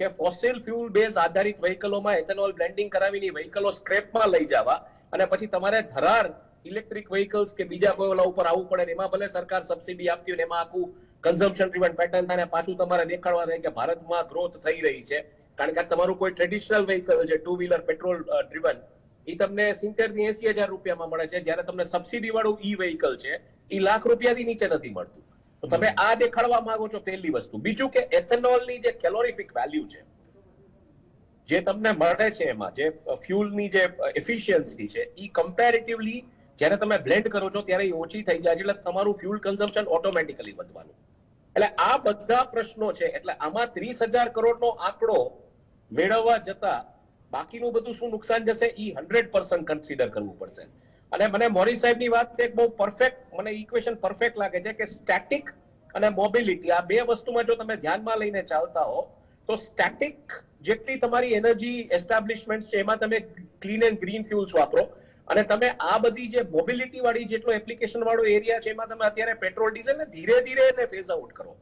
કે ફોસિલ ફ્યુલ બેઝ આધારિત વ્હીકલોમાં એથેનોલ બ્લેન્ડિંગ કરાવીને વ્હીકલો સ્ક્રેપમાં લઈ જવા અને પછી તમારે ધરાર ઇલેક્ટ્રિક વ્હીકલ્સ કે બીજા કોઈ ઓલા ઉપર આવવું પડે, એમાં ભલે સરકાર સબસિડી આપતી હોય, એમાં આખું કન્ઝમ્પશન ડ્રીવન પેટર્ન થાય, પાછું તમારે દેખાડવા રહે કે ભારતમાં ગ્રોથ થઈ રહી છે. કારણ કે તમારું કોઈ ટ્રેડિશનલ વ્હીકલ છે, ટુ વ્હીલર પેટ્રોલ ડ્રીવન, એ તમને 70,000 થી 80,000 રૂપિયામાં મળે છે, જ્યારે તમને સબસિડી વાળું ઈ વ્હીકલ છે એ લાખ રૂપિયાથી નીચે નથી મળતું. તો તમે આ દેખાડવા માંગો છો, પહેલી વસ્તુ. બીજું કે એથેનોલની જે કેલોરીફિક વેલ્યુ છે જે તમને મળે છે, એમાં જે ફ્યુલની જે એફિશિયન્સી છે એ કમ્પેરેટિવલી જ્યારે તમે બ્લેન્ડ કરો છો ત્યારે એ ઓછી થઈ જાય છે, એટલે તમારું ફ્યુલ કન્ઝમ્પશન ઓટોમેટિકલી વધવાનું. એટલે આ બધા પ્રશ્નો છે. એટલે આમાં 30,000 કરોડનો આંકડો મેળવવા જતા બાકીનું બધું શું નુકસાન જશે એ 100% કન્સિડર કરવું પડશે. અને મને મોરી સાહેબની વાત એક બહુ પરફેક્ટ, મને ઇક્વેશન પરફેક્ટ લાગે છે કે સ્ટેટિક અને મોબિલિટી આ બે વસ્તુમાં જો તમે ધ્યાનમાં લઈને ચાલતા હો તો સ્ટેટિક જેટલી તમારી એનર્જી એસ્ટાબ્લિશમેન્ટ છે એમાં તમે ક્લીન એન્ડ ગ્રીન ફ્યુલ્સ વાપરો, અને તમે આ બધી જે મોબિલિટી વાળી જેટલો એપ્લિકેશન વાળો એરિયા છે એમાં તમે અત્યારે પેટ્રોલ ડીઝલ ને ધીરે ધીરે એને ફેઝ આઉટ કરો.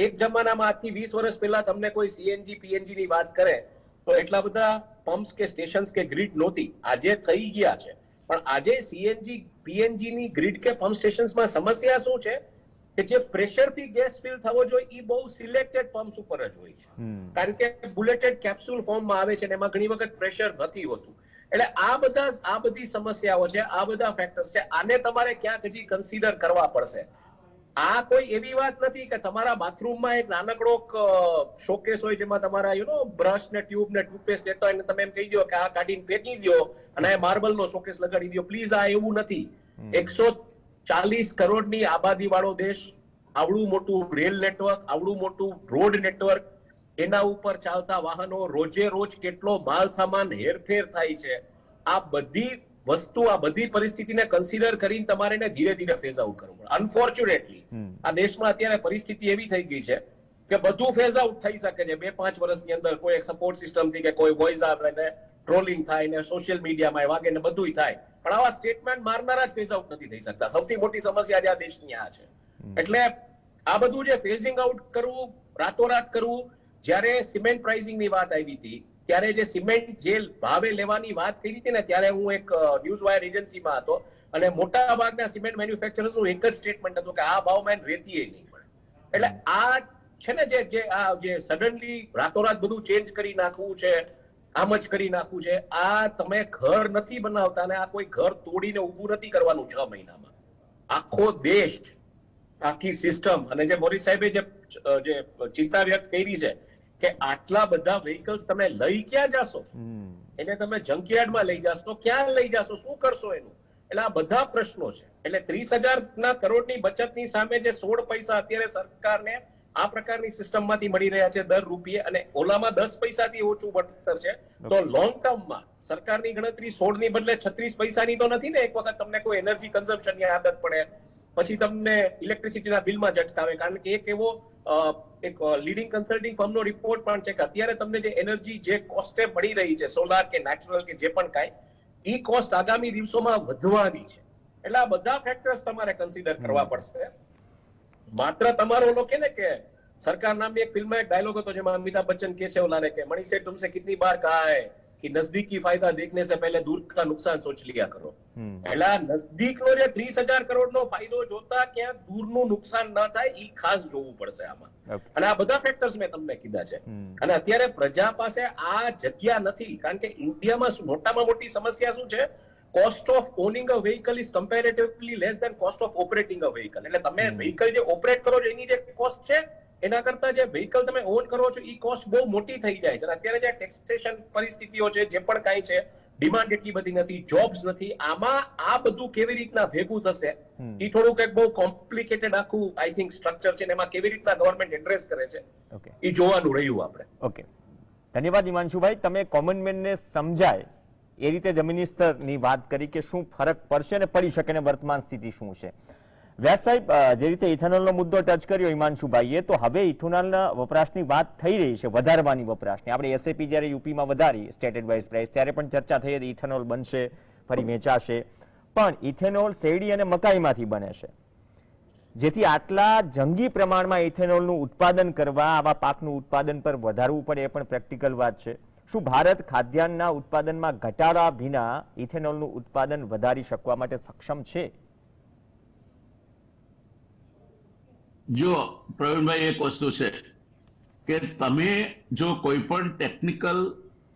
એક જમાનામાં આજથી 20 વર્ષ પહેલા તમને કોઈ સીએનજી પીએનજી ની વાત કરે તો એટલા બધા પમ્પ્સ કે સ્ટેશન્સ કે ગ્રીડ નહોતી. આજે થઈ ગયા છે, પણ આજે સીએનજી પીએનજી ની ગ્રીડ કે પમ્પ સ્ટેશન્સમાં સમસ્યા શું છે કે જે પ્રેશરથી ગેસ ફિલ થવો જોઈએ એ બહુ સિલેક્ટેડ પમ્પ્સ ઉપર જ હોય છે. કારણ કે બુલેટેડ કેપ્સ્યુલ ફોર્મમાં આવે છે અને એમાં ઘણી વખત પ્રેશર નથી હોતું. એટલે આ બધી સમસ્યાઓ છે, આ બધા ફેક્ટર્સ છે, આને તમારે ક્યાંક હજી કન્સિડર કરવા પડશે. આ કોઈ એવી વાત નથી કે તમારા બાથરૂમમાં એક નાનકડો શોકેસ હોય જેમાં તમારા બ્રશ ને ટ્યુબ ને ટૂથપેસ્ટ લેતા હોય, તમે એમ કહી દો કે આ કાઢીને ફેંકી દો અને માર્બલ નો શોકેસ લગાડી દો. પ્લીઝ, આ એવું નથી. 140 કરોડની આબાદી વાળો દેશ, આવડું મોટું રેલ નેટવર્ક, આવડું મોટું રોડ નેટવર્ક, એના ઉપર ચાલતા વાહનો, રોજે રોજ કેટલો માલ સામાન હેરફેર થાય છે. આ બધી વસ્તુ, આ બધી પરિસ્થિતિને કન્સિડર કરીને તમારે ધીરે ધીરે ફેઝ આઉટ કરવું પડે. અનફોર્ચ્યુનેટલી આ દેશમાં અત્યારે પરિસ્થિતિ એવી થઈ ગઈ છે કે બધું ફેઝ આઉટ થઈ શકે છે 2-5 વર્ષની અંદર. કોઈ એક સપોર્ટ સિસ્ટમ થી કે કોઈ વોઇસ આવે ને ટ્રોલિંગ થાય ને સોશિયલ મીડિયામાં વાગે ને બધું થાય, પણ આવા સ્ટેટમેન્ટ મારનારા જ ફેઝ આઉટ નથી થઈ શકતા. સૌથી મોટી સમસ્યા જે આ દેશની આ છે. એટલે આ બધું જે ફેઝિંગ આઉટ કરવું, રાતોરાત કરવું, જ્યારે સિમેન્ટ પ્રાઇસિંગ ની વાત આવી હતી ત્યારે જે સિમેન્ટ જે ભાવે લેવાની વાત કરી હતી ને, ત્યારે હું એક ન્યૂઝ વાયર એજન્સીમાં હતો અને મોટા ભાગના સિમેન્ટ મેન્યુફેક્ચરર્સનું એક જ સ્ટેટમેન્ટ હતું કે આ ભાવમાં રેતીએ નહીં મળે. એટલે આ છે ને જે સડનલી રાતોરાત બધું ચેન્જ કરી નાખવું છે, આમ જ કરી નાખવું છે. આ તમે ઘર નથી બનાવતા ને આ કોઈ ઘર તોડીને ઊભું નથી કરવાનું 6 મહિનામાં. આખો દેશ, આખી સિસ્ટમ, અને જે મોરી સાહેબે જે ચિંતા વ્યક્ત કરી છે કે આટલા બધા વ્હીકલ્સ તમે લઈ ક્યાં જાશો, એને તમે જંકયાર્ડમાં લઈ જાશો, ક્યાં લઈ જાશો, શું કરશો એનું? એટલે આ બધા પ્રશ્નો છે. એટલે 30,000 કરોડની બચતની સામે જે 16 પૈસા અત્યારે સરકારને આ પ્રકારની સિસ્ટમમાંથી મળી રહ્યા છે દર રૂપિયે, અને ઓલામાં 10 પૈસાથી ઓછું વળતર છે, તો લોંગ ટર્મમાં સરકારની ગણતરી 16 ની બદલે 36 પૈસાની તો નથી ને. એક વખત તમને કોઈ એનર્જી કન્ઝમ્પશનની આદત પડે, પછી તમને ઇલેક્ટ્રિસિટીના બિલમાં ઝટકાવે. કારણ કે એક લીડિંગ કન્સલ્ટિંગ ફર્મનો રિપોર્ટ પણ છે કે અત્યારે તમને જે એનર્જી જે કોસ્ટે મળી રહી છે, સોલાર કે નેચરલ કે જે પણ કાંઈ, એ કોસ્ટ આગામી દિવસોમાં વધવાની છે. એટલે આ બધા ફેક્ટર્સ તમારે કન્સિડર કરવા પડશે. માત્ર તમારો ઓલો કે ને કે સરકાર નામની એક ફિલ્મમાં એક ડાયલોગ હતો જેમાં અમિતાભ બચ્ચન કે છે ઓલાને કે મણી से तुमसे कितनी बार कहा है कि नजदीकी फायदा देखने से पहले दूर का नुकसान सोच लिया करो. એટલે નજદીકનો જે 30,000 કરોડનો ફાયદો જોતા ક્યાં દૂરનું નુકસાન ન થાય એ ખાસ જોવું પડશે આમાં. અને આ બધા ફેક્ટર્સ મેં તમને કીધા છે. અને અત્યારે પ્રજા પાસે આ જગ્યા નથી, કારણ કે ઇન્ડિયામાં મોટામાં મોટી સમસ્યા શું છે, cost of owning a vehicle is comparatively less than cost of operating a vehicle. એટલે તમે વ્હીકલ જે ઓપરેટ કરો છો એની જે કોસ્ટ છે એના કરતા જે વ્હીકલ તમે ઓન કરો છો એ કોસ્ટ બહુ મોટી થઈ જાય છે. અત્યારે જે ટેક્સેશન પરિસ્થિતિઓ છે, જે પણ કાંઈ છે, ડિમાન્ડ એટલી બધી નથી, જોબ્સ નથી, આમાં આ બધું કેવી રીતના ભેગું થશે એ થોડુંક એક બહુ કોમ્પ્લિકેટેડ આખું આઈ થિંક સ્ટ્રક્ચર છે, એમાં કેવી રીતના ગવર્મેન્ટ એડ્રેસ કરે છે એ જોવાનું રહ્યું આપણે. ઓકે, ધન્યવાદ હિમાંશુભાઈ. તમે કોમન મેનને સમજાય એ રીતે જમીની સ્તરની વાત કરી કે શું ફરક પડશે અને પડી શકે ને વર્તમાન સ્થિતિ શું છે. વ્યાસ સાહેબ, જે રીતે ઇથેનોલનો મુદ્દો ટચ કર્યો હિમાંશુભાઈએ, તો હવે ઇથેનોલના વપરાશની વાત થઈ રહી છે, વધારવાની વપરાશની. આપણે એસએપી જ્યારે યુપીમાં વધારી સ્ટેટ એડવાઇસ પ્રાઇસ, ત્યારે પણ ચર્ચા થઈ હતી ઇથેનોલ બનશે, ફરી વેચાશે. પણ ઇથેનોલ શેરડી અને મકાઈમાંથી બને છે, જેથી આટલા જંગી પ્રમાણમાં ઇથેનોલનું ઉત્પાદન કરવા, આવા પાકનું ઉત્પાદન પર વધારવું પડે એ પણ પ્રેક્ટિકલ વાત છે. શું ભારત ખાદ્યાન્નના ઉત્પાદનમાં ઘટાડા વિના ઇથેનોલનું ઉત્પાદન વધારી શકવા માટે સક્ષમ છે? જો પ્રવીણભાઈ, એક વસ્તુ છે કે તમે જો કોઈ પણ ટેકનિકલ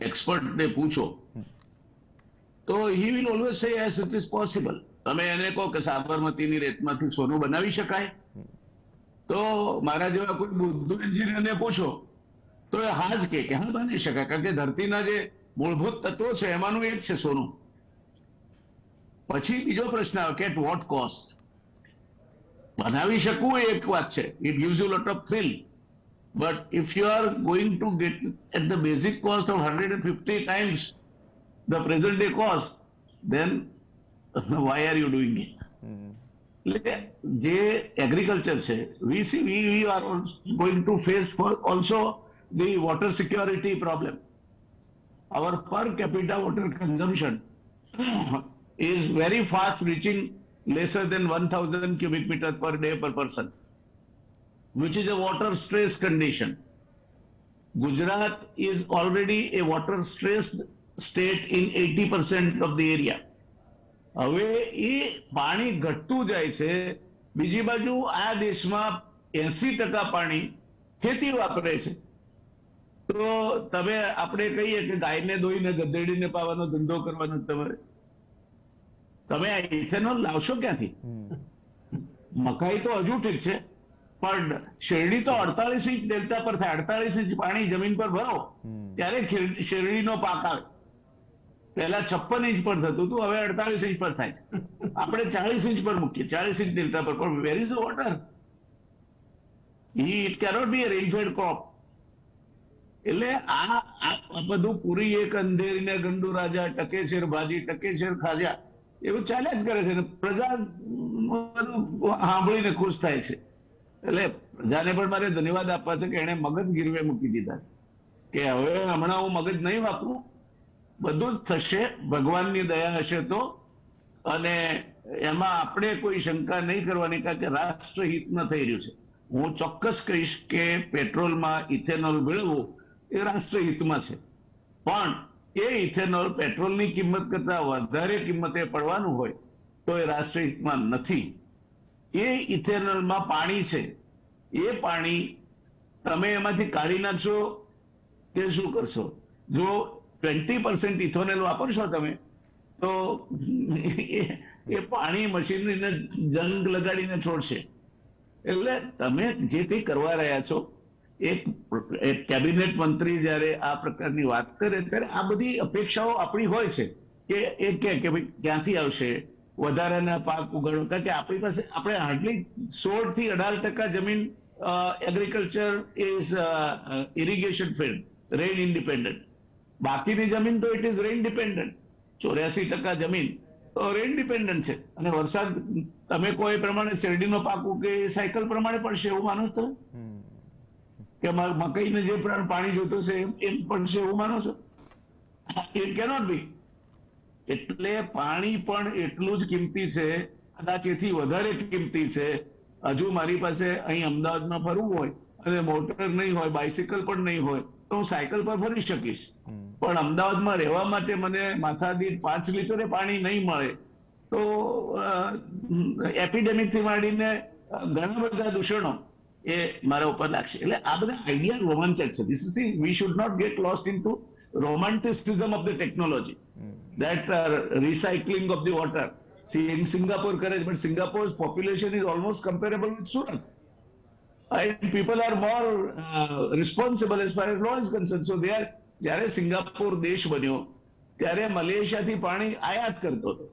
એક્સપર્ટને પૂછો તો he will always say S it is possible. તમે એને કહો કે સાબરમતીની રેતમાંથી સોનું બનાવી શકાય, તો મારા જેવા કોઈ બુદ્ધુ એન્જિનિયરને પૂછો તો એ હા જ કે હા બની શકાય, કારણ કે ધરતીના જે મૂળભૂત તત્વો છે એમાંનું એક છે સોનું. પછી બીજો પ્રશ્ન આવે કે એટ વોટ કોસ્ટ. બનાવી શકવું એ એક વાત છે, it gives you lot of thrill, but if you are going to get at the basic cost of 150 times the present day cost, then why are you doing it? એટલે જે agriculture છે, we are going to face also the water security problem. Our per capita water consumption is very fast reaching lesser than 1000 cubic meter per day per person, which is a water stress condition. Gujarat is already a water stressed state in 80% of the area. હવે એ પાણી ઘટતું જાય છે. બીજી બાજુ આ દેશમાં 80% પાણી ખેતી વાપરે છે. તો તમે આપણે કહીએ કે ગાયને દોઈને ગધેડીને પાવાનો ધંધો કરવાનો તમારે, તમે આ ઇથેનોલ લાવશો ક્યાંથી? મકાઈ તો હજુ ઠીક છે, પણ શેરડી તો 48 ઇંચ ડેલ્ટા પર થાય. 48 ઇંચ પાણી જમીન પર ભરો ત્યારે શેરડીનો પાક આવે. પહેલા 56 ઇંચ પર થતું હતું, હવે 48 ઇંચ પર થાય છે. આપણે 40 ઇંચ પર મૂકીએ, 40 ઇંચ ડેલ્ટા પર, પણ where is the water? It cannot be a rainfed crop. એટલે આ બધું પૂરી એક અંધેરીને ગંડુ રાજા, ટકે શેર ભાજી ટકે શેર ખાજા, એવું ચાલ્યા જ કરે છે. પ્રજા સાંભળીને ખુશ થાય છે. એટલે પ્રજાને પણ મારે ધન્યવાદ આપવા છે કે એને મગજ ગીરવે મૂકી દીધા કે હવે હમણાં હું મગજ નહીં વાપરું, બધું જ થશે ભગવાનની દયા હશે તો. અને એમાં આપણે કોઈ શંકા નહીં કરવાની, કારણ કે રાષ્ટ્રહિતમાં થઈ રહ્યું છે. હું ચોક્કસ કહીશ કે પેટ્રોલમાં ઇથેનોલ મેળવવું એ રાષ્ટ્રહિતમાં છે, પણ એ ઇથેનોલ પેટ્રોલની કિંમત કરતા વધારે કિંમતે પડવાનું હોય તો એ રાષ્ટ્રહિતમાં નથી. એ ઇથેનોલમાં પાણી છે, એ પાણી તમે એમાંથી કાઢી નાખશો કે શું કરશો? જો 20% ઇથેનોલ વાપરશો તમે તો એ પાણી મશીનરીને જંગ લગાડીને છોડશે. એટલે તમે જે કંઈ કરવા રહ્યા છો, એક કેબિનેટ મંત્રી જ્યારે આ પ્રકારની વાત કરે ત્યારે આ બધી અપેક્ષાઓ આપણી હોય છે કે એ કે ભાઈ ક્યાંથી આવશે વધારાના પાક ઉગાડો, કારણ કે આપણી પાસે આપણે હાર્ડલી 16 થી 18% જમીન agriculture is irrigation field, rain independent. બાકીની જમીન તો ઇટ ઇઝ રેઇન ડિપેન્ડન્ટ. 84% જમીન તો રેઇન ડિપેન્ડન્ટ છે. અને વરસાદ તમે કોઈ પ્રમાણે શેરડીનો પાક કે સાયકલ પ્રમાણે પડશે એવું માનો છો? કે મકાઈને જે પાણી જોતું છે એમ પડશે એવું માનો છો? ઇટ કેનોટ બી. એટલે પાણી પણ એટલું જ કિંમતી છે, કદાચ એથી વધારે કિંમતી છે. હજુ મારી પાસે અહીં અમદાવાદમાં ફરવું હોય અને મોટર નહીં હોય, બાઇસિકલ પણ નહીં હોય, તો હું સાયકલ પર ફરી શકીશ. પણ અમદાવાદમાં રહેવા માટે મને માથાદીઠ 5 લીટરે પાણી નહીં મળે તો એપિડેમિક થી માંડીને ઘણા બધા દૂષણો એ મારા ઉપર લાગશે. એટલે આ બધા આઈડિયા રોમાંચક છે. We should not get lost into romanticism of the technology. that recycling of the water. See, in Singapore, correct, but Singapore's population is almost comparable with Surat. And people are more responsible as far as law is concerned. So they are, જ્યારે Singapore દેશ બન્યો ત્યારે મલેશિયાથી પાણી આયાત કરતો હતો.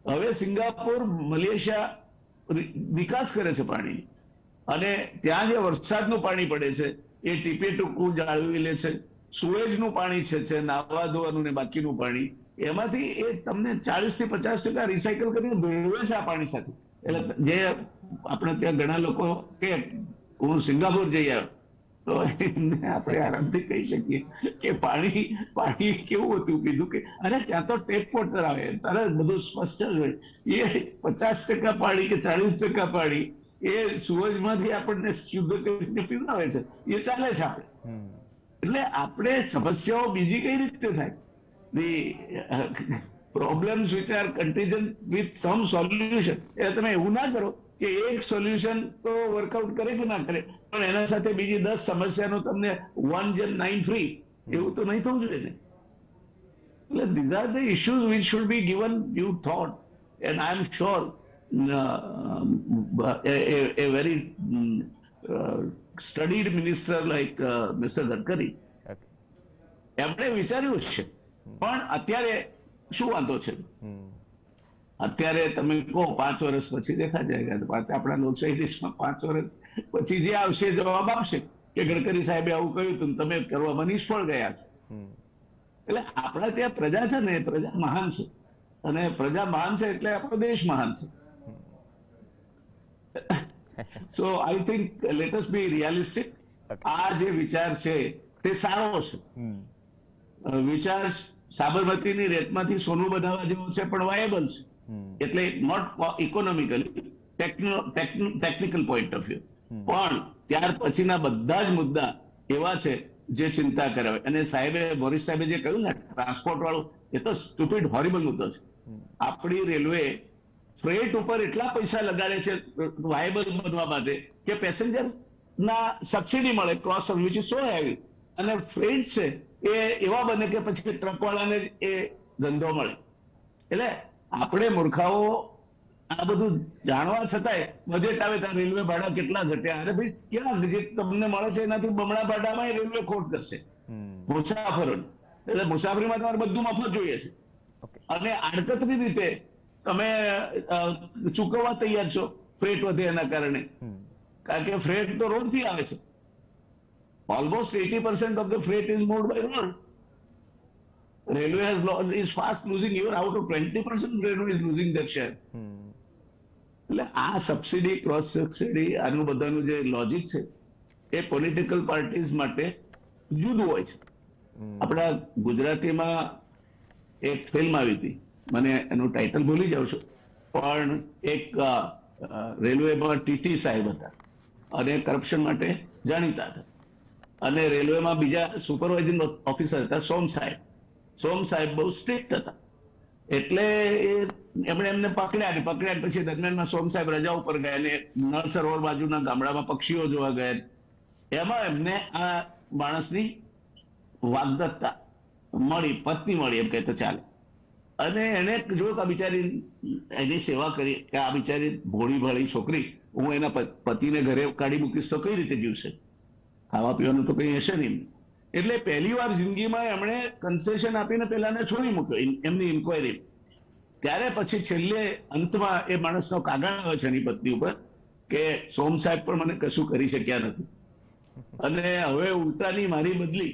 હવે Singapore Malaysia વિકાસ કરે છે પાણી, અને ત્યાં જે વરસાદનું પાણી પડે છે એ ટીપે ટૂંકું જાળવી લે છે. સુએજનું પાણી છે નાવા ધોવાનું ને બાકીનું પાણી, એમાંથી એ તમને 40 થી 50% રિસાયકલ કરીને ભેળવે છે આ પાણી સાથે. એટલે જે આપણે ત્યાં ઘણા લોકો કે હું સિંગાપોર જઈ આવ્યો, તો એમને આપણે આરામથી કહી શકીએ કે પાણી કેવું હતું, કીધું કે અરે ત્યાં તો ટેપ વોટર આવે, તરત બધું સ્પષ્ટ જ હોય. એ 50% પાણી કે 40% પાણી એ સુએજમાંથી આપણને શુદ્ધ કરીને પીવડાવે છે, એ ચાલે છે આપણે. એટલે આપણે સમસ્યાઓ બીજી કઈ રીતે થાય? The problems which are contingent with some solution. એટલે તમે એવું ના કરો કે એક સોલ્યુશન તો વર્કઆઉટ કરે કે ના કરે, પણ એના સાથે બીજી 10 સમસ્યાનો તમને 1:9 ફ્રી, એવું તો નહીં થવું જોઈએ ને. એટલે these are the issues which should be given due thought, and I am sure a very studied minister like Mr. Gadkari એમણે વિચાર્યું છે. પણ અત્યારે શું વાંધો છે? અત્યારે તમે કહો 5 વર્ષ પછી દેખા જાયગા, તો આપણા લોકશાહી દેશમાં 5 વર્ષ પછી જે આવશે જવાબ આપશે કે ગડકરી સાહેબે આવું કહ્યું હતું, તમે કરવામાં નિષ્ફળ ગયા. એટલે આપણા ત્યાં પ્રજા છે ને, પ્રજા મહાન છે, અને પ્રજા મહાન છે એટલે આપણો દેશ મહાન છે. So I think let us be realistic. આ જે વિચાર છે તે સારો છે. વિચાર સાબરમતીની રેતમાંથી સોનું બનાવવા જેવો છે, પણ વાયેબલ છે. એટલે not economically, technical point of view. પણ ત્યાર પછીના બધા જ મુદ્દા એવા છે જે ચિંતા કરાવે. અને બોરિસ સાહેબે જે કહ્યું ને ટ્રાન્સપોર્ટ વાળું, એ તો સ્ટુપિડ હોરિબલ મુદ્દો છે. આપણી રેલવે ફ્રેટ ઉપર એટલા પૈસા લગાડે છે વાયેબલ બનવા માટે કે પેસેન્જર ના સબસિડી મળે, cross which is so heavy, અને ફ્રેટ છે એ એવા બને કે પછી ટ્રક વાળાને એ ધંધો મળે. એટલે આપણે મૂર્ખાઓ આ બધું જાણવા છતાંય બજેટ આવે ત્યાં રેલવે ભાડા કેટલા ઘટ્યા. અરે ભાઈ, ક્યાં જે તમને મળે છે એનાથી બમણા ભાડામાં રેલવે ખોટ કરશે મુસાફરોને. એટલે મુસાફરીમાં તમારે બધું મફત જોઈએ છે, અને આડકતરી રીતે તમે ચૂકવવા તૈયાર છો ફ્રેટ વધે એના કારણે. કારણ કે ફ્રેટ તો રોડ થી આવે છે. Almost 80% of the freight is moved by road. Railway is fast losing, even out of 20%, railway is losing their share. એટલે આ સબસિડી, ક્રોસ સબસિડી, આનું બધાનું જે લોજિક છે એ પોલિટિકલ પાર્ટીઝ માટે જુદું હોય છે. આપણા ગુજરાતીમાં એક ફિલ્મ આવી હતી, મને એનું ટાઇટલ ભૂલી જાઉં છું, પણ એક રેલવેમાં ટીટી સાહેબ હતા અને કરપ્શન માટે જાણીતા હતા. અને રેલવેમાં બીજા સુપરવાઇઝિંગ ઓફિસર હતા સોમ સાહેબ બહુ સ્ટ્રિક્ટ હતા. એટલે એમણે એમને પકડ્યા પછી દરમિયાનમાં સોમ સાહેબ રજા ઉપર ગયા અને નળ સરોવર બાજુના ગામડામાં પક્ષીઓ જોવા ગયા. એમાં એમને આ માણસની વાગ્દત્તા મળી, પત્ની મળી એમ કહેતો ચાલે. અને એને જોયું કે આ બિચારી એની સેવા કરી કે આ બિચારી ભોળી ભાળી છોકરી, હું એના પતિને ઘરે કાઢી મૂકીશ તો કઈ રીતે જીવશે? ખાવા પીવાનું તો કઈ હશે નહીં. એટલે પહેલી વાર જિંદગીમાં એમણે કન્સેશન આપીને પેલાને છોડી મૂક્યો એમની ઇન્કવાયરી. ત્યારે પછી છેલ્લે અંતમાં એ માણસનો કાગળ આવે છે એની પત્ની ઉપર કે સોમ સાહેબ પણ મને કશું કરી શક્યા નથી, અને હવે ઉલટાની મારી બદલી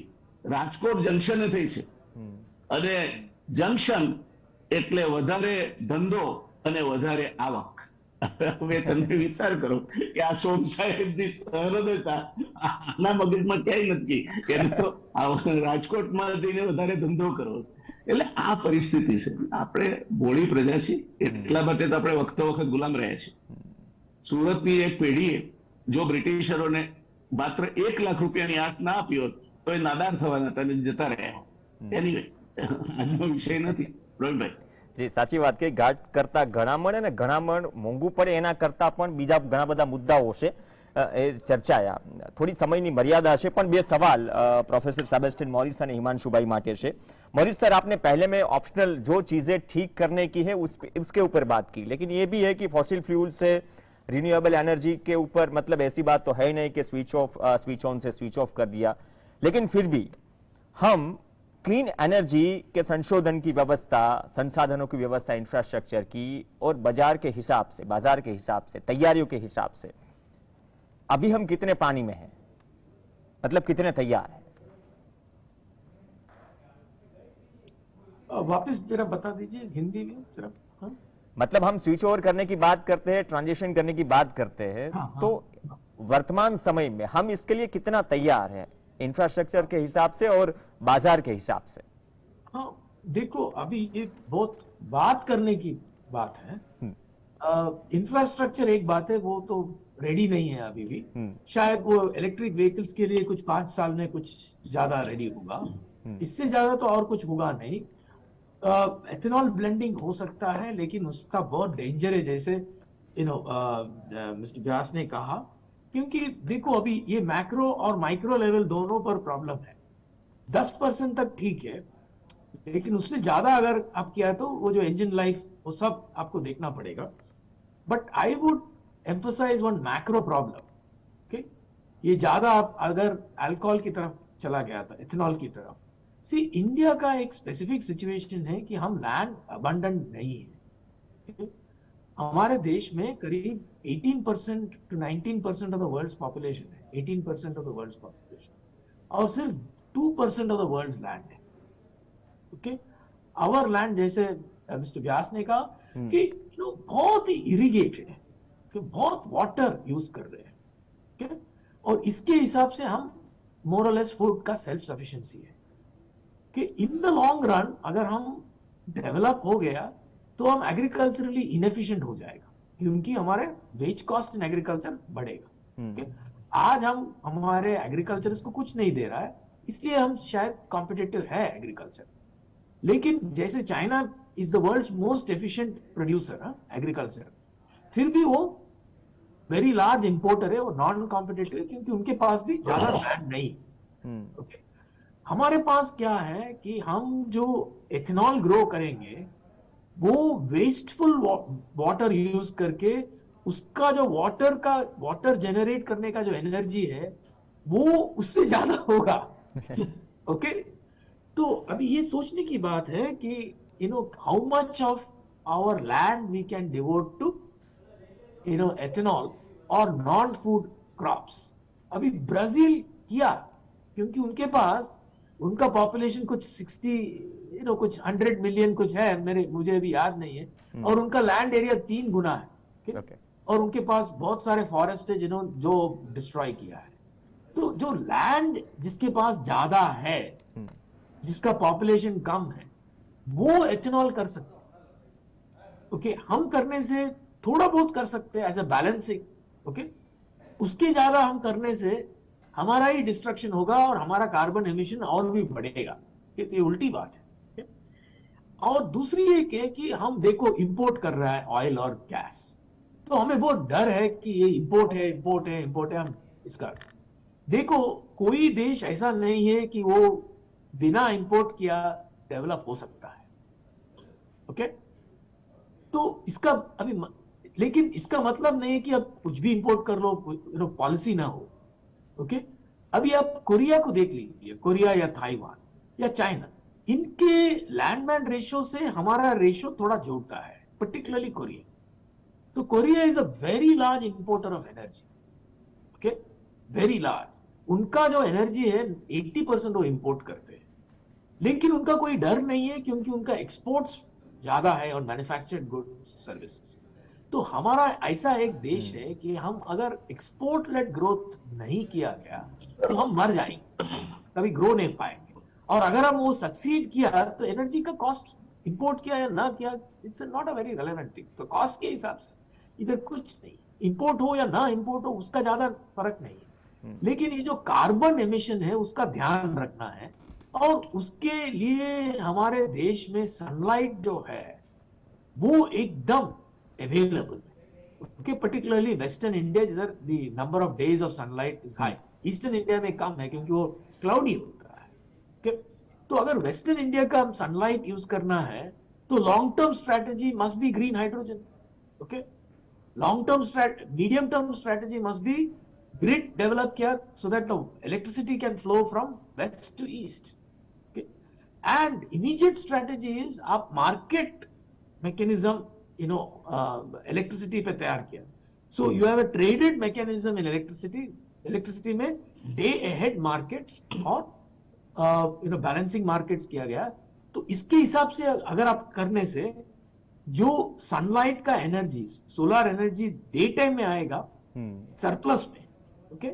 રાજકોટ જંકશને થઈ છે. અને જંકશન એટલે વધારે ધંધો અને વધારે આવક. હવે તમે વિચાર કરો કે આ સોમ સાહેબની સહૃદયતા આના મગજમાં ક્યાંય નથી કે તો રાજકોટમાં જઈને વધારે ધંધો કરવો છે. એટલે આ પરિસ્થિતિ છે. આપણે ભોળી પ્રજા છીએ, એટલા માટે તો આપણે વખતો વખત ગુલામ રહ્યા છીએ. સુરતની એક પેઢીએ જો બ્રિટિશરોને માત્ર 1 લાખ રૂપિયાની આંખ ના આપી હોત તો એ નાદાર થવાના હતા અને જતા રહ્યા. એનીવે આજનો વિષય નથી પ્રવીણભાઈ. જી, સાચી વાત કે ઘાટ કરતા ઘણામણ અને ઘણામણ મોંઘું પડે એના કરતા પણ બીજા ઘણા બધા મુદ્દાઓ છે એ ચર્ચાયા. થોડી સમયની મર્યાદા છે, પણ 2 સવાલ પ્રોફેસર સેબેસ્ટિયન મોરિસ અને હિમાંશુભાઈ માટે છે. मॉरिस सर, आपने पहले में ऑप्शनल जो चीजें ठीक करने की है उसके ऊपर बात की, लेकिन ये भी है कि फॉसिल फ्यूल से रिन्यूएबल एनर्जी के ऊपर मतलब ऐसी बात तो है नहीं कि स्विच ऑन से स्विच ऑफ कर दिया, लेकिन फिर भी हम क्लीन एनर्जी के संशोधन की व्यवस्था, संसाधनों की व्यवस्था, इंफ्रास्ट्रक्चर की और बाजार के हिसाब से, तैयारियों के हिसाब से अभी हम कितने पानी में हैं, मतलब कितने तैयार हैं? वापस जरा बता दीजिए हिंदी में जरा। हाँ? मतलब हम स्विच ओवर करने की बात करते हैं, ट्रांजिशन करने की बात करते हैं, हाँ, तो वर्तमान समय में हम इसके लिए कितना तैयार हैं, इंफ्रास्ट्रक्चर के हिसाब से और बाजार के हिसाब से? हाँ, देखो अभी ये बहुत बात करने की बात है। इंफ्रास्ट्रक्चर एक बात है, वो तो रेडी नहीं है अभी भी। शायद वो इलेक्ट्रिक व्हीकल्स के लिए कुछ 5 साल में कुछ ज्यादा रेडी होगा, इससे ज्यादा तो और कुछ होगा नहीं। एथेनॉल ब्लेंडिंग हो सकता है, लेकिन उसका बहुत डेंजर है, जैसे मिस्टर व्यास ने कहा, क्योंकि देखो अभी ये मैक्रो और माइक्रो लेवल दोनों पर प्रॉब्लम है। 10% तक ठीक है, लेकिन उससे ज्यादा अगर आप किया तो वो जो इंजन लाइफ वो सब आपको देखना पड़ेगा। But I would emphasize one macro problem. Okay, ये ज्यादा आप अगर अल्कोहल की तरफ चला गया था, इथेनॉल की तरफ, सी इंडिया का एक स्पेसिफिक सिचुएशन है कि हम लैंड अबंडेंट नहीं है। हमारे देश में करीब 18% to 19% of the world's population है, 18% ऑफ द वर्ल्ड्स पॉपुलेशन, और सिर्फ 2% ऑफ द वर्ल्ड्स लैंड है। ओके, आवर लैंड, जैसे मिस्टर व्यास ने कहा कि लोग बहुत ही इरिगेटेड है, कि बहुत वाटर यूज कर रहे हैं, ठीक है, और इसके हिसाब से हम मोर और लेस फूड का सेल्फ सफिशिएंसी है कि इन द लॉन्ग रन अगर हम डेवलप हो गया तो हम एग्रीकल्चरली इनएफिशिएंट हो जाएगा, क्योंकि हमारे वेज कॉस्ट इन एग्रीकल्चर बढ़ेगा। आज हम हमारे एग्रीकल्चर को कुछ नहीं दे रहा है, इसलिए हम शायद कॉम्पिटिटिव है एग्रीकल्चर, लेकिन जैसे China is the world's most efficient producer agriculture, फिर भी वो वेरी लार्ज इंपोर्टर है, वो नॉन कॉम्पिटिटिव, क्योंकि उनके पास भी ज्यादा लैंड नहीं। ओके, हमारे पास क्या है कि हम जो एथेनॉल ग्रो करेंगे वो वेस्टफुल वाटर यूज करके, उसका जो वाटर जेनरेट करने का जो एनर्जी है वो उससे ज्यादा होगा। ओके, तो अभी ये सोचने की बात है कि how much of our land we can devote to ethanol और नॉन फूड क्रॉप्स। अभी ब्राजील किया, क्योंकि उनके पास उनका पॉपुलेशन कुछ 60 कुछ 100 मिलियन कुछ है, मुझे अभी याद नहीं है, और उनका लैंड एरिया 3 गुना है। okay? और उनके पास बहुत सारे फॉरेस्ट है जो डिस्ट्रॉय किया है। तो जो लैंड जिसके पास ज्यादा है, जिसका पॉपुलेशन कम है, वो एथेनॉल कर सकते हैं। ओके, हम करने से थोड़ा बहुत कर सकते हैं एज अ बैलेंसिंग। ओके, उसके ज्यादा हम करने से हमारा ही डिस्ट्रक्शन होगा और हमारा कार्बन एमिशन और भी बढ़ेगा। ये उल्टी बात है। और दूसरी एक है कि हम देखो इंपोर्ट कर रहा है ऑयल और गैस, तो हमें बहुत डर है कि ये इंपोर्ट है। हम इसका देखो, कोई देश ऐसा नहीं है कि वो बिना इंपोर्ट किया डेवलप हो सकता है। ओके, तो इसका अभी, लेकिन इसका मतलब नहीं है कि अब कुछ भी इंपोर्ट कर लो, पॉलिसी ना हो। ओके, अभी आप कोरिया को देख लीजिए, कोरिया या ताइवान या चाइना, इनके लैंडमैन रेशियो से हमारा रेशियो थोड़ा जोड़ता है, पर्टिकुलरली कोरिया। तो Korea is a very large importer of energy. Okay, very large. उनका जो एनर्जी है 80% वो इंपोर्ट करते हैं, लेकिन उनका कोई डर नहीं है, क्योंकि उनका एक्सपोर्ट्स ज्यादा है और मैन्युफैक्चर्ड गुड्स सर्विसेज। तो हमारा ऐसा एक देश है कि हम अगर एक्सपोर्ट लेड ग्रोथ नहीं किया गया तो हम मर जाएंगे, कभी ग्रो नहीं पाएंगे। और अगर हम वो सक्सीड किया तो एनर्जी का कॉस्ट, इंपोर्ट किया या ना किया, it's not a very relevant thing. तो कॉस्ट के हिसाब से इधर कुछ नहीं, इंपोर्ट हो या ना इंपोर्ट हो उसका ज्यादा फर्क नहीं है, लेकिन ये जो कार्बन एमिशन है उसका ध्यान रखना है। और उसके लिए हमारे देश में सनलाइट जो है वो एकदम अवेलेबल है। ओके, पर्टिकुलरली वेस्टर्न इंडिया, जिधर the number of days of sunlight is high. Eastern India में कम है, क्योंकि वो क्लाउडी होता है। ओके, तो अगर वेस्टर्न इंडिया का हम सनलाइट यूज करना है तो long term strategy must be green hydrogen. Okay, long term medium term strategy must be grid develop किया so that the electricity can flow from west to east. And immediate strategy is आप market mechanism electricity पे तैयार किया. So you have a traded mechanism in electricity में day ahead markets और balancing markets किया गया. तो इसके हिसाब से अगर आप करने से जो सनलाइट का energy, solar energy day time में आएगा सरप्लस में, ओके,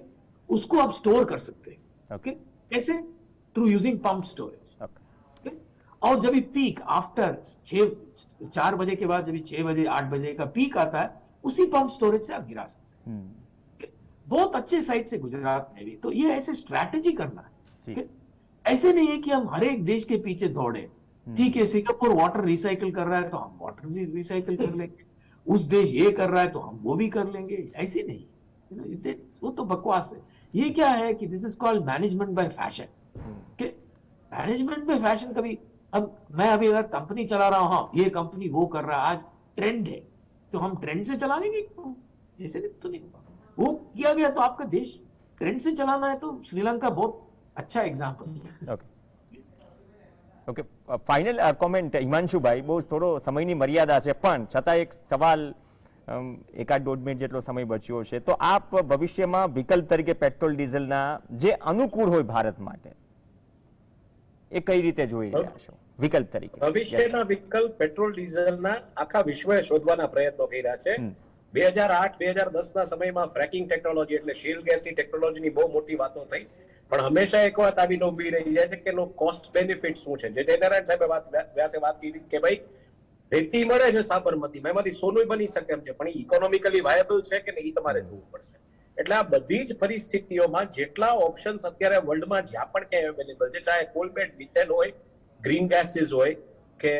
उसको आप स्टोर कर सकते हैं. ओके, कैसे? Through using pump storage. और जब पीक आफ्टर 4 बजे के बाद, जब 6 बजे 8 बजे का पीक आता है, उसी पंप स्टोरेज से आप गिरा सकते हैं. बहुत अच्छे साइड से गुजरात में भी. तो ये ऐसे स्ट्रैटेजी करना है. ऐसे नहीं है कि हम हर एक देश के पीछे दौड़े. ठीक है, सिंगापुर वाटर रिसाइकल कर रहा है तो हम वाटर रिसाइकल कर लेंगे, उस देश ये कर रहा है तो हम वो भी कर लेंगे. ऐसे नहीं, वो तो बकवास है. ये क्या है कि this is called management by fashion. Management by fashion कभी, अब मैं अभी अगर कंपनी चला रहा हूं, हाँ ये कंपनी वो कर रहा है, आज ट्रेंड है तो हम ट्रेंड से चला लेंगे. ऐसे तो नहीं होगा. वो किया गया तो आपका देश ट्रेंड से चलाना है तो श्रीलंका बहुत अच्छा एग्जाम्पल. ઓકે, ફાઇનલ કોમેન્ટ હિમાંશુભાઈ. બહુ થોડો સમયની મર્યાદા છે પણ છતાં એક સવાલ, 1-1.5 મિનિટ જેટલો સમય બચ્યો છે. તો આપ ભવિષ્યમાં વિકલ્પ તરીકે પેટ્રોલ ડીઝલના જે અનુકૂળ હોય ભારત માટે, એ કઈ રીતે જોઈ રહ્યા છો વિકલ્પ તરીકે? ભવિષ્યના વિકલ્પ પેટ્રોલ ડીઝલના આખા વિશ્વએ શોધવાના પ્રયત્નો કર્યા છે. 2008-2010 ના સમયમાં ફ્રેકિંગ ટેકનોલોજી એટલે શેલ ગેસની ટેકનોલોજીની બહુ મોટી વાતો થઈ, પણ હંમેશા એક વાત આવીને ઉભી રહી જાય છે કે એનો કોસ્ટ બેનિફિટ શું છે. જે જયનારાયણ સાહેબે વ્યાસે વાત કરી કે ભાઈ રેતી મળે છે સાબરમતીમાં, એમાંથી સોનું બની શકે એમ છે, પણ એ ઇકોનોમિકલી વાયબલ છે કે નહીં એ તમારે જોવું પડશે. એટલે આ બધી જ પરિસ્થિતિઓમાં જેટલા ઓપ્શન્સ અત્યારે વર્લ્ડમાં જ્યાં પણ ક્યાંય અવેલેબલ છે, ચાહે કોલબેટ મિથેન હોય, ગ્રીન ગેસીસ હોય કે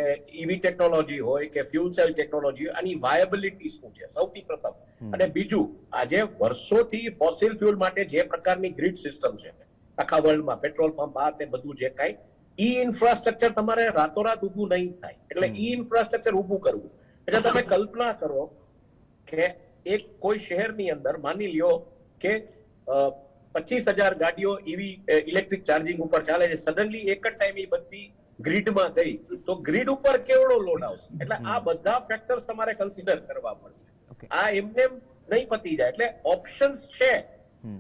ઈવી ટેકનોલોજી હોય કે ફ્યુલ સેલ ટેકનોલોજી, આની વાયબિલિટી શું છે સૌથી પ્રથમ. અને બીજું, આજે વર્ષોથી ફોસિલ ફ્યુલ માટે જે પ્રકારની ગ્રીડ સિસ્ટમ છે આખા વર્લ્ડમાં, પેટ્રોલ પંપ આ તે બધું જે કાંઈ, ઈ ઇન્ફ્રાસ્ટ્રક્ચર તમારે રાતોરાત ઊભું નહીં થાય. એટલે ઈ ઇન્ફ્રાસ્ટ્રક્ચર ઊભું કરવું, એટલે તમે કલ્પના કરો કે એક કોઈ શહેરની અંદર માની લ્યો કે 25,000 ગાડીઓ ઈવી ઇલેક્ટ્રિક ચાર્જિંગ ઉપર ચાલે છે, સડનલી એક જ ટાઈમ એ બધી ગ્રીડમાં ગઈ તો ગ્રીડ ઉપર કેવડો લોડ આવશે. એટલે આ બધા ફેક્ટર્સ તમારે કન્સિડર કરવા પડશે. આ એમને નહીં પતી જાય. એટલે ઓપ્શન્સ છે,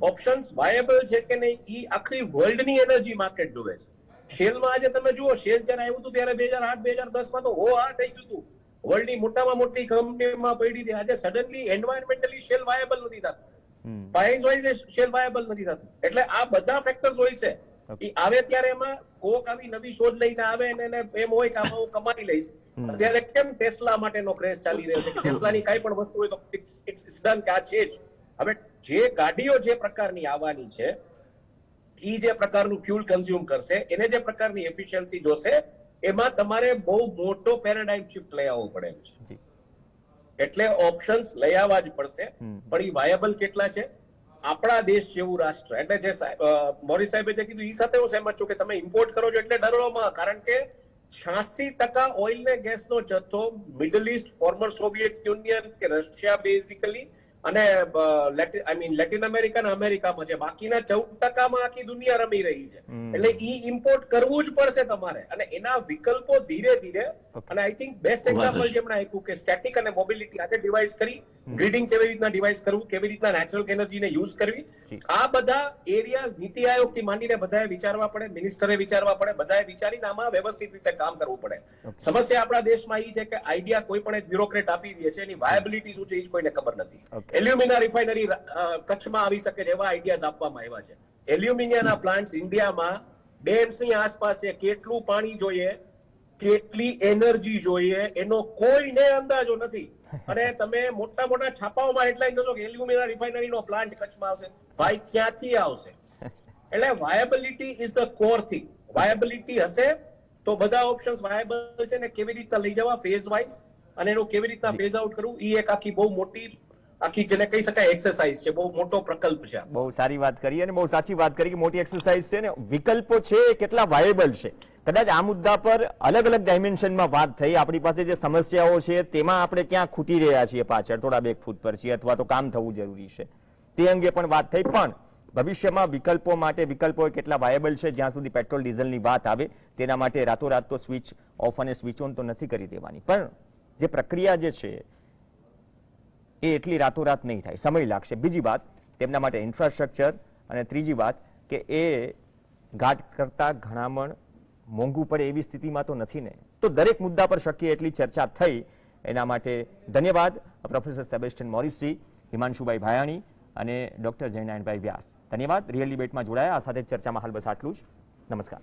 ઓપ્શન્સ વાયેબલ છે કે નહીં એ આખી વર્લ્ડની એનર્જી માર્કેટ જોવે છે. શેલમાં આજે તમે જુઓ, શેલ જયારે આવ્યું હતું ત્યારે 2008-2010 માં તો હો આ થઈ ગયું હતું, વર્લ્ડની મોટામાં મોટી કંપનીમાં પડી હતી. આજે સડનલી એન્વાયરમેન્ટલી શેલ વાયેબલ નથી થતું, પ્રાઇસ વાઇઝ શેલ વાયેબલ નથી થતું. એટલે આ બધા ફેક્ટર્સ હોય છે. આવે ત્યારે એમાં કોક આવી નવી શોધ લઈને આવે અને એમ હોય કે આમાં હું કમાઈ લઈશ. અત્યારે કેમ ટેસ્લા માટેનો ક્રેઝ ચાલી રહ્યો છે કે ટેસ્લાની કઈ પણ વસ્તુ હોય તો ઇટ્સ ડન કે આ છે જ. હવે જે ગાડીઓ જે પ્રકારની આવવાની છે, એ જે પ્રકારનું ફ્યુલ કન્ઝ્યુમ કરશે, એને જે પ્રકારની એફિશિયન્સી જોશે, એમાં તમારે બહુ મોટો પેરાડાઇમ શિફ્ટ લઈ આવવો પડે છે. એટલે ઓપ્શન્સ લઈ આવવા જ પડશે, પણ એ વાયેબલ કેટલા છે? આપણા દેશ જેવું રાષ્ટ્ર, એટલે જે મોરી સાહેબે જે કીધું એ સાથે હું સહેમત છું કે તમે ઇમ્પોર્ટ કરો છો એટલે ડરોમાં, કારણ કે 86% ઓઇલ ને ગેસનો જથ્થો middle East, former Soviet union કે રશિયા બેઝિકલી અને લેટિન અમેરિકા અને અમેરિકામાં છે. બાકીના 14% આખી દુનિયા રમી રહી છે. એટલે ઈ ઇમ્પોર્ટ કરવું જ પડશે તમારે. અને એના વિકલ્પો ધીરે ધીરે, અને આઈ થિંક બેસ્ટ એક્ઝામ્પલ જેમણે આપ્યું કે સ્ટેટિક અને મોબિલિટી આજે ડિવાઇસ કરી, ગ્રીડિંગ કેવી રીતના ડિવાઇસ કરવું, કેવી રીતના નેચરલ એનર્જીને યુઝ કરવી, આ બધા એરિયાઝ નીતિ આયોગ થી માંડીને બધાએ વિચારવા પડે, મિનિસ્ટરે વિચારવા પડે, બધાએ વિચારીને આમાં વ્યવસ્થિત રીતે કામ કરવું પડે. સમસ્યા આપણા દેશમાં એ છે કે આઈડિયા કોઈ પણ એક બ્યુરોક્રેટ આપી દે છે, એની વાયબિલિટી શું છે એ જ કોઈને ખબર નથી. એલ્યુમિના રિફાઇનરી કચ્છમાં આવી શકે એવા આઈડિયાઝ આપવામાં આવ્યા છે. એલ્યુમિનિયાના પ્લાન્ટ્સ ઇન્ડિયામાં ડેમ્સની આસપાસ છે, કેટલું પાણી જોઈએ, કેટલી એનર્જી જોઈએ, એનો કોઈને અંદાજો નથી. અને તમે મોટા મોટા છાપાઓમાં હેડલાઇન જોશો કે એલ્યુમિના રિફાઇનરીનો પ્લાન્ટ કચ્છમાં આવશે. ભાઈ ક્યાંથી આવશે? એટલે viability is the core thing. Viability હશે તો બધા ઓપ્શન્સ વાયબલ છે ને કેવી રીતના લઈ જવા ફેઝ વાઇઝ, અને એનું કેવી રીતના ફેઝ આઉટ કરવું, એ એક આખી બહુ મોટી આખી જેને કહી શકાય એક્સરસાઇઝ છે, બહુ મોટો પ્રકલ્પ છે. બહુ સારી વાત કરી અને બહુ સાચી વાત કરી કે મોટી એક્સરસાઇઝ છે ને વિકલ્પો છે એ કેટલા વાયેબલ છે. કદાચ આ મુદ્દા પર અલગ અલગ ડાયમેન્શનમાં વાત થઈ. આપણી પાસે જે સમસ્યાઓ છે તેમાં આપણે ક્યાં ખૂટી રહ્યા છીએ, પાછળ થોડા બેકફૂટ પર છીએ અથવા તો કામ થવું જરૂરી છે, તે અંગે પણ વાત થઈ. પણ ભવિષ્યમાં વિકલ્પો માટે વિકલ્પો કેટલા વાયેબલ છે, જ્યાં સુધી પેટ્રોલ ડીઝલની વાત આવે તેના માટે રાતોરાત તો સ્વિચ ઓફ અને સ્વિચ ઓન તો નથી કરી દેવાની, પણ જે પ્રક્રિયા જે છે એ એટલી રાતોરાત નહીં થાય, સમય લાગશે. બીજી વાત તેમના માટે ઇન્ફ્રાસ્ટ્રક્ચર, અને ત્રીજી વાત કે એ ઘાટ કરતા ઘણામણ મોંઘું પડે એવી સ્થિતિમાં તો નથી ને. તો દરેક મુદ્દા પર શક્ય એટલી ચર્ચા થઈ. એના માટે ધન્યવાદ પ્રોફેસર સેબેસ્ટિયન મોરિસજી, હિમાંશુભાઈ ભાયાણી અને ડોક્ટર જયનારાયણભાઈ વ્યાસ. ધન્યવાદ. રિયલ ડિબેટમાં જોડાયા. આ સાથે ચર્ચામાં હાલ બસ આટલું જ. નમસ્કાર.